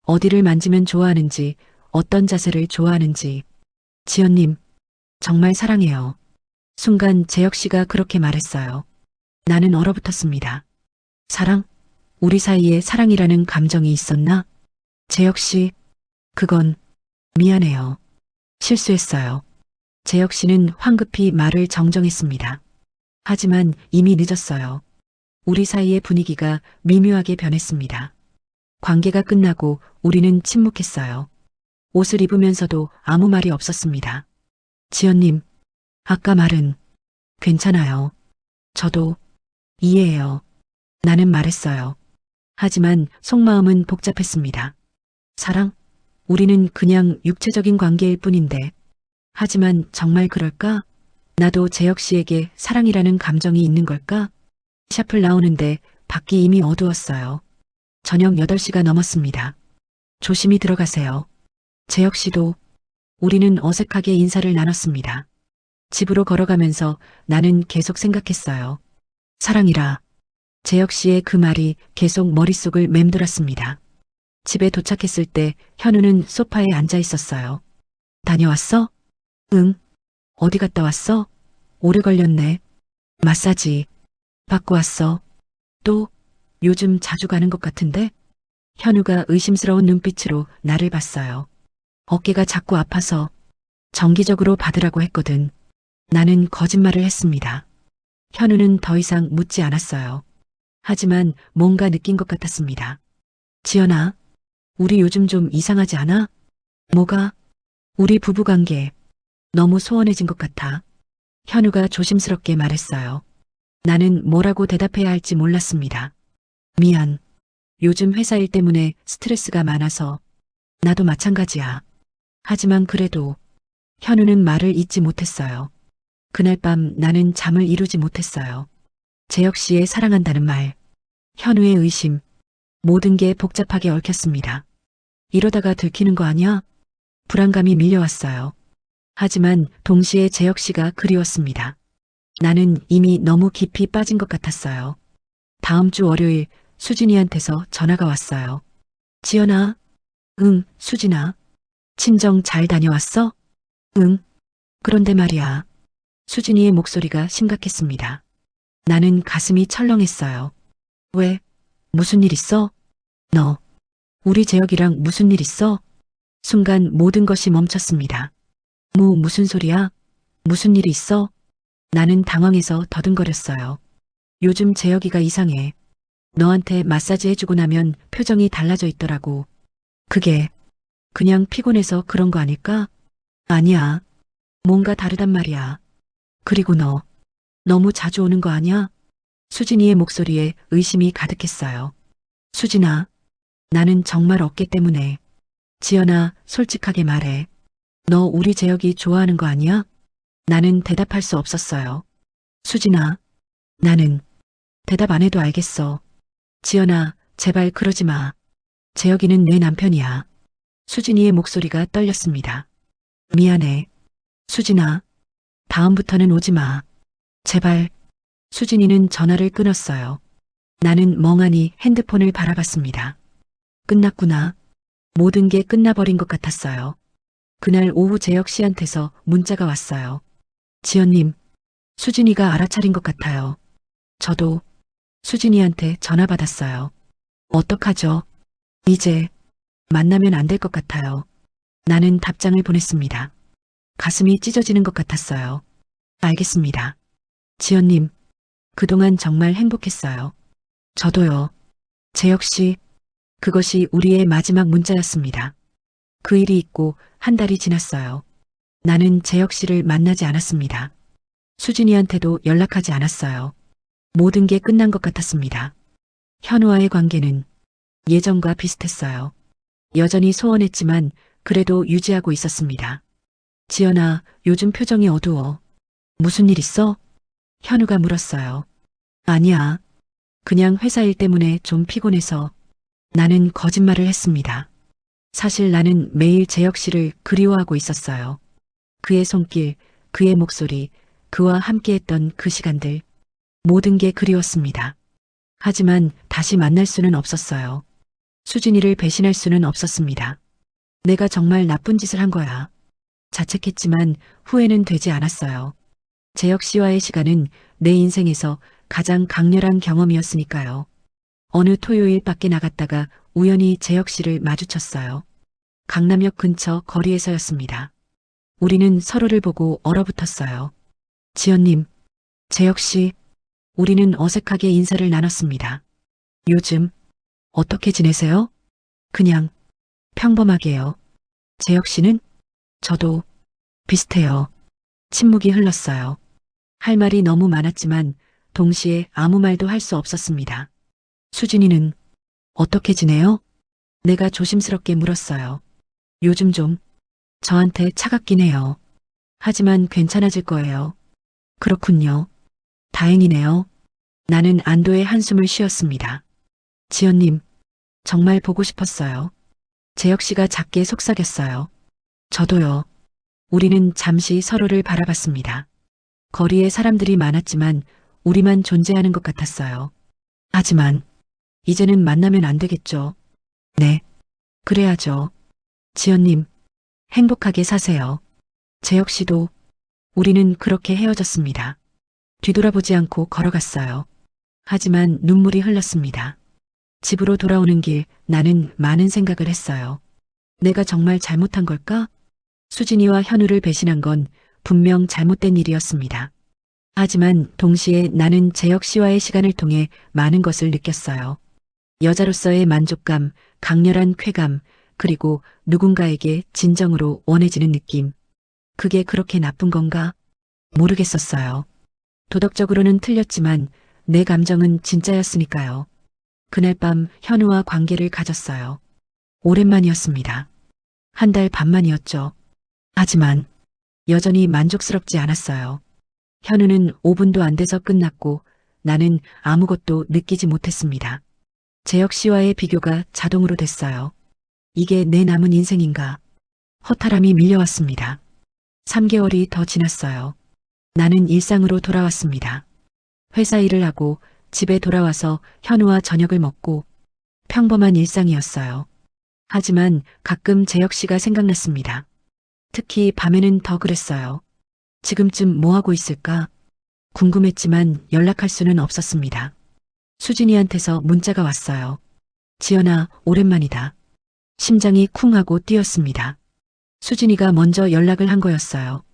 A: 어디를 만지면 좋아하는지, 어떤 자세를 좋아하는지. 지연님, 정말 사랑해요. 순간 재혁 씨가 그렇게 말했어요. 나는 얼어붙었습니다. 사랑? 우리 사이에 사랑이라는 감정이 있었나? 재혁 씨, 그건 미안해요. 실수했어요. 재혁 씨는 황급히 말을 정정했습니다. 하지만 이미 늦었어요. 우리 사이의 분위기가 미묘하게 변했습니다. 관계가 끝나고 우리는 침묵했어요. 옷을 입으면서도 아무 말이 없었습니다. 지연님, 아까 말은 괜찮아요. 저도 이해해요. 나는 말했어요. 하지만 속마음은 복잡했습니다. 사랑? 우리는 그냥 육체적인 관계일 뿐인데. 하지만 정말 그럴까? 나도 재혁 씨에게 사랑이라는 감정이 있는 걸까? 샵을 나오는데 밖이 이미 어두웠어요. 저녁 8시가 넘었습니다. 조심히 들어가세요. 재혁 씨도. 우리는 어색하게 인사를 나눴습니다. 집으로 걸어가면서 나는 계속 생각했어요. 사랑이라. 재혁 씨의 그 말이 계속 머릿속을 맴돌았습니다. 집에 도착했을 때 현우는 소파에 앉아 있었어요. 다녀왔어? 응. 어디 갔다 왔어? 오래 걸렸네. 마사지. 받고 왔어. 또? 요즘 자주 가는 것 같은데? 현우가 의심스러운 눈빛으로 나를 봤어요. 어깨가 자꾸 아파서 정기적으로 받으라고 했거든. 나는 거짓말을 했습니다. 현우는 더 이상 묻지 않았어요. 하지만 뭔가 느낀 것 같았습니다. 지연아, 우리 요즘 좀 이상하지 않아? 뭐가? 우리 부부관계 너무 소원해진 것 같아. 현우가 조심스럽게 말했어요. 나는 뭐라고 대답해야 할지 몰랐습니다. 미안. 요즘 회사 일 때문에 스트레스가 많아서. 나도 마찬가지야. 하지만 그래도 현우는 말을 잇지 못했어요. 그날 밤 나는 잠을 이루지 못했어요. 재혁 씨의 사랑한다는 말, 현우의 의심, 모든 게 복잡하게 얽혔습니다. 이러다가 들키는 거 아니야? 불안감이 밀려왔어요. 하지만 동시에 재혁 씨가 그리웠습니다. 나는 이미 너무 깊이 빠진 것 같았어요. 다음 주 월요일 수진이한테서 전화가 왔어요. 지연아. 응, 수진아. 친정 잘 다녀왔어? 응. 그런데 말이야. 수진이의 목소리가 심각했습니다. 나는 가슴이 철렁했어요. 왜? 무슨 일 있어? 너, 우리 재혁이랑 무슨 일 있어? 순간 모든 것이 멈췄습니다. 무슨 소리야? 무슨 일이 있어? 나는 당황해서 더듬거렸어요. 요즘 재혁이가 이상해. 너한테 마사지 해주고 나면 표정이 달라져 있더라고. 그게 그냥 피곤해서 그런 거 아닐까? 아니야. 뭔가 다르단 말이야. 그리고 너 너무 자주 오는 거 아니야? 수진이의 목소리에 의심이 가득했어요. 수진아, 나는 정말 어깨 때문에. 지연아, 솔직하게 말해. 너 우리 재혁이 좋아하는 거 아니야? 나는 대답할 수 없었어요. 수진아, 나는 대답 안 해도 알겠어. 지연아, 제발 그러지 마. 재혁이는 내 남편이야. 수진이의 목소리가 떨렸습니다. 미안해. 수진아, 다음부터는 오지 마. 제발. 수진이는 전화를 끊었어요. 나는 멍하니 핸드폰을 바라봤습니다. 끝났구나. 모든 게 끝나버린 것 같았어요. 그날 오후 재혁 씨한테서 문자가 왔어요. 지연님, 수진이가 알아차린 것 같아요. 저도 수진이한테 전화 받았어요. 어떡하죠? 이제 만나면 안 될 것 같아요. 나는 답장을 보냈습니다. 가슴이 찢어지는 것 같았어요. 알겠습니다. 지연님, 그동안 정말 행복했어요. 저도요. 재혁 씨, 그것이 우리의 마지막 문자였습니다. 그 일이 있고 한 달이 지났어요. 나는 재혁 씨를 만나지 않았습니다. 수진이한테도 연락하지 않았어요. 모든 게 끝난 것 같았습니다. 현우와의 관계는 예전과 비슷했어요. 여전히 소원했지만 그래도 유지하고 있었습니다. 지연아, 요즘 표정이 어두워. 무슨 일 있어? 현우가 물었어요. 아니야. 그냥 회사 일 때문에 좀 피곤해서. 나는 거짓말을 했습니다. 사실 나는 매일 재혁 씨를 그리워하고 있었어요. 그의 손길, 그의 목소리, 그와 함께했던 그 시간들. 모든 게 그리웠습니다. 하지만 다시 만날 수는 없었어요. 수진이를 배신할 수는 없었습니다. 내가 정말 나쁜 짓을 한 거야. 자책했지만 후회는 되지 않았어요. 재혁 씨와의 시간은 내 인생에서 가장 강렬한 경험이었으니까요. 어느 토요일 밖에 나갔다가 우연히 재혁 씨를 마주쳤어요. 강남역 근처 거리에서였습니다. 우리는 서로를 보고 얼어붙었어요. 지연님, 재혁 씨, 우리는 어색하게 인사를 나눴습니다. 요즘 어떻게 지내세요? 그냥 평범하게요. 재혁 씨는? 저도 비슷해요. 침묵이 흘렀어요. 할 말이 너무 많았지만 동시에 아무 말도 할 수 없었습니다. 수진이는 어떻게 지내요? 내가 조심스럽게 물었어요. 요즘 좀 저한테 차갑긴 해요. 하지만 괜찮아질 거예요. 그렇군요. 다행이네요. 나는 안도의 한숨을 쉬었습니다. 지연님, 정말 보고 싶었어요. 재혁 씨가 작게 속삭였어요. 저도요. 우리는 잠시 서로를 바라봤습니다. 거리에 사람들이 많았지만 우리만 존재하는 것 같았어요. 하지만 이제는 만나면 안 되겠죠. 네, 그래야죠. 지연님, 행복하게 사세요. 재혁 씨도. 우리는 그렇게 헤어졌습니다. 뒤돌아보지 않고 걸어갔어요. 하지만 눈물이 흘렀습니다. 집으로 돌아오는 길 나는 많은 생각을 했어요. 내가 정말 잘못한 걸까? 수진이와 현우를 배신한 건 분명 잘못된 일이었습니다. 하지만 동시에 나는 재혁 씨와의 시간을 통해 많은 것을 느꼈어요. 여자로서의 만족감, 강렬한 쾌감, 그리고 누군가에게 진정으로 원해지는 느낌. 그게 그렇게 나쁜 건가? 모르겠었어요. 도덕적으로는 틀렸지만 내 감정은 진짜였으니까요. 그날 밤 현우와 관계를 가졌어요. 오랜만이었습니다. 한 달 반만이었죠. 하지만 여전히 만족스럽지 않았어요. 현우는 5분도 안 돼서 끝났고 나는 아무것도 느끼지 못했습니다. 재혁 씨와의 비교가 자동으로 됐어요. 이게 내 남은 인생인가? 허탈함이 밀려왔습니다. 3개월이 더 지났어요. 나는 일상으로 돌아왔습니다. 회사 일을 하고 집에 돌아와서 현우와 저녁을 먹고 평범한 일상이었어요. 하지만 가끔 재혁 씨가 생각났습니다. 특히 밤에는 더 그랬어요. 지금쯤 뭐 하고 있을까? 궁금했지만 연락할 수는 없었습니다. 수진이한테서 문자가 왔어요. 지연아, 오랜만이다. 심장이 쿵 하고 뛰었습니다. 수진이가 먼저 연락을 한 거였어요.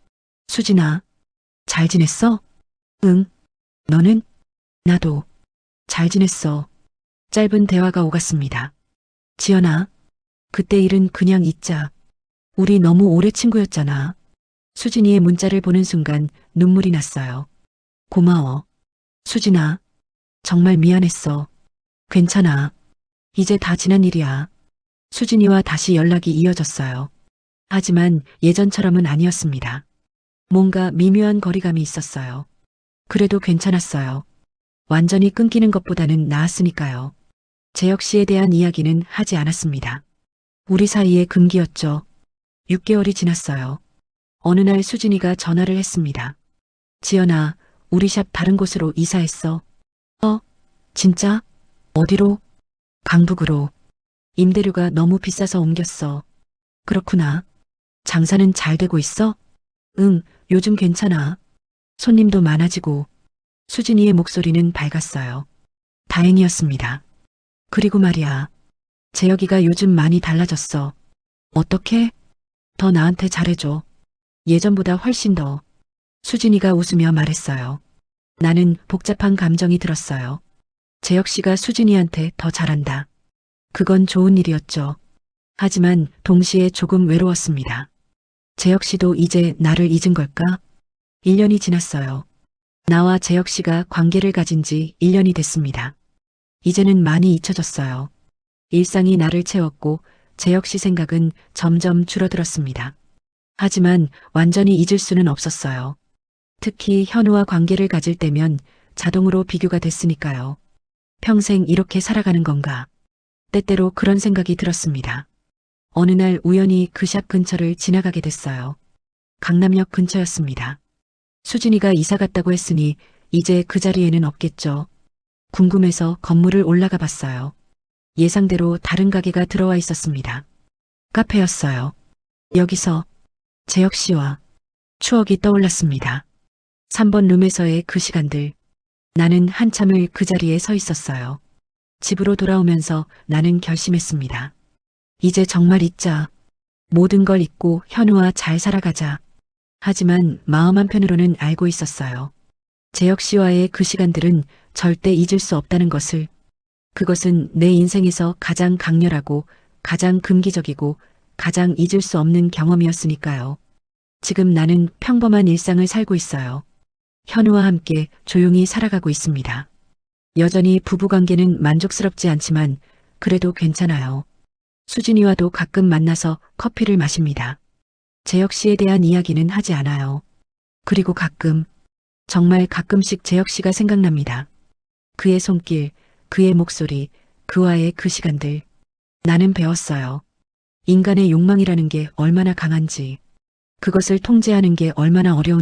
A: 수진아, 잘 지냈어? 응. 너는? 나도. 잘 지냈어. 짧은 대화가 오갔습니다. 지연아, 그때 일은 그냥 잊자. 우리 너무 오래 친구였잖아. 수진이의 문자를 보는 순간 눈물이 났어요. 고마워. 수진아, 정말 미안했어. 괜찮아. 이제 다 지난 일이야. 수진이와 다시 연락이 이어졌어요. 하지만 예전처럼은 아니었습니다. 뭔가 미묘한 거리감이 있었어요. 그래도 괜찮았어요. 완전히 끊기는 것보다는 나았으니까요. 재혁 씨에 대한 이야기는 하지 않았습니다. 우리 사이의 금기였죠. 6개월이 지났어요. 어느 날 수진이가 전화를 했습니다. 지연아, 우리 샵 다른 곳으로 이사했어. 진짜? 어디로? 강북으로. 임대료가 너무 비싸서 옮겼어. 그렇구나. 장사는 잘 되고 있어? 응, 요즘 괜찮아. 손님도 많아지고. 수진이의 목소리는 밝았어요. 다행이었습니다. 그리고 말이야. 재혁이가 요즘 많이 달라졌어. 어떻게? 더 나한테 잘해줘. 예전보다 훨씬 더. 수진이가 웃으며 말했어요. 나는 복잡한 감정이 들었어요. 재혁 씨가 수진이한테 더 잘한다. 그건 좋은 일이었죠. 하지만 동시에 조금 외로웠습니다. 재혁 씨도 이제 나를 잊은 걸까? 1년이 지났어요. 나와 재혁 씨가 관계를 가진 지 1년이 됐습니다. 이제는 많이 잊혀졌어요. 일상이 나를 채웠고 재혁 씨 생각은 점점 줄어들었습니다. 하지만 완전히 잊을 수는 없었어요. 특히 현우와 관계를 가질 때면 자동으로 비교가 됐으니까요. 평생 이렇게 살아가는 건가? 때때로 그런 생각이 들었습니다. 어느 날 우연히 그 샵 근처를 지나가게 됐어요. 강남역 근처였습니다. 수진이가 이사 갔다고 했으니 이제 그 자리에는 없겠죠. 궁금해서 건물을 올라가 봤어요. 예상대로 다른 가게가 들어와 있었습니다. 카페였어요. 여기서 재혁 씨와 추억이 떠올랐습니다. 3번 룸에서의 그 시간들. 나는 한참을 그 자리에 서 있었어요. 집으로 돌아오면서 나는 결심했습니다. 이제 정말 잊자. 모든 걸 잊고 현우와 잘 살아가자. 하지만 마음 한편으로는 알고 있었어요. 재혁 씨와의 그 시간들은 절대 잊을 수 없다는 것을. 그것은 내 인생에서 가장 강렬하고 가장 금기적이고 가장 잊을 수 없는 경험이었으니까요. 지금 나는 평범한 일상을 살고 있어요. 현우와 함께 조용히 살아가고 있습니다. 여전히 부부관계는 만족스럽지 않지만 그래도 괜찮아요. 수진이와도 가끔 만나서 커피를 마십니다. 재혁 씨에 대한 이야기는 하지 않아요. 그리고 가끔, 정말 가끔씩 재혁 씨가 생각납니다. 그의 손길, 그의 목소리, 그와의 그 시간들. 나는 배웠어요. 인간의 욕망이라는 게 얼마나 강한지, 그것을 통제하는 게 얼마나 어려운지.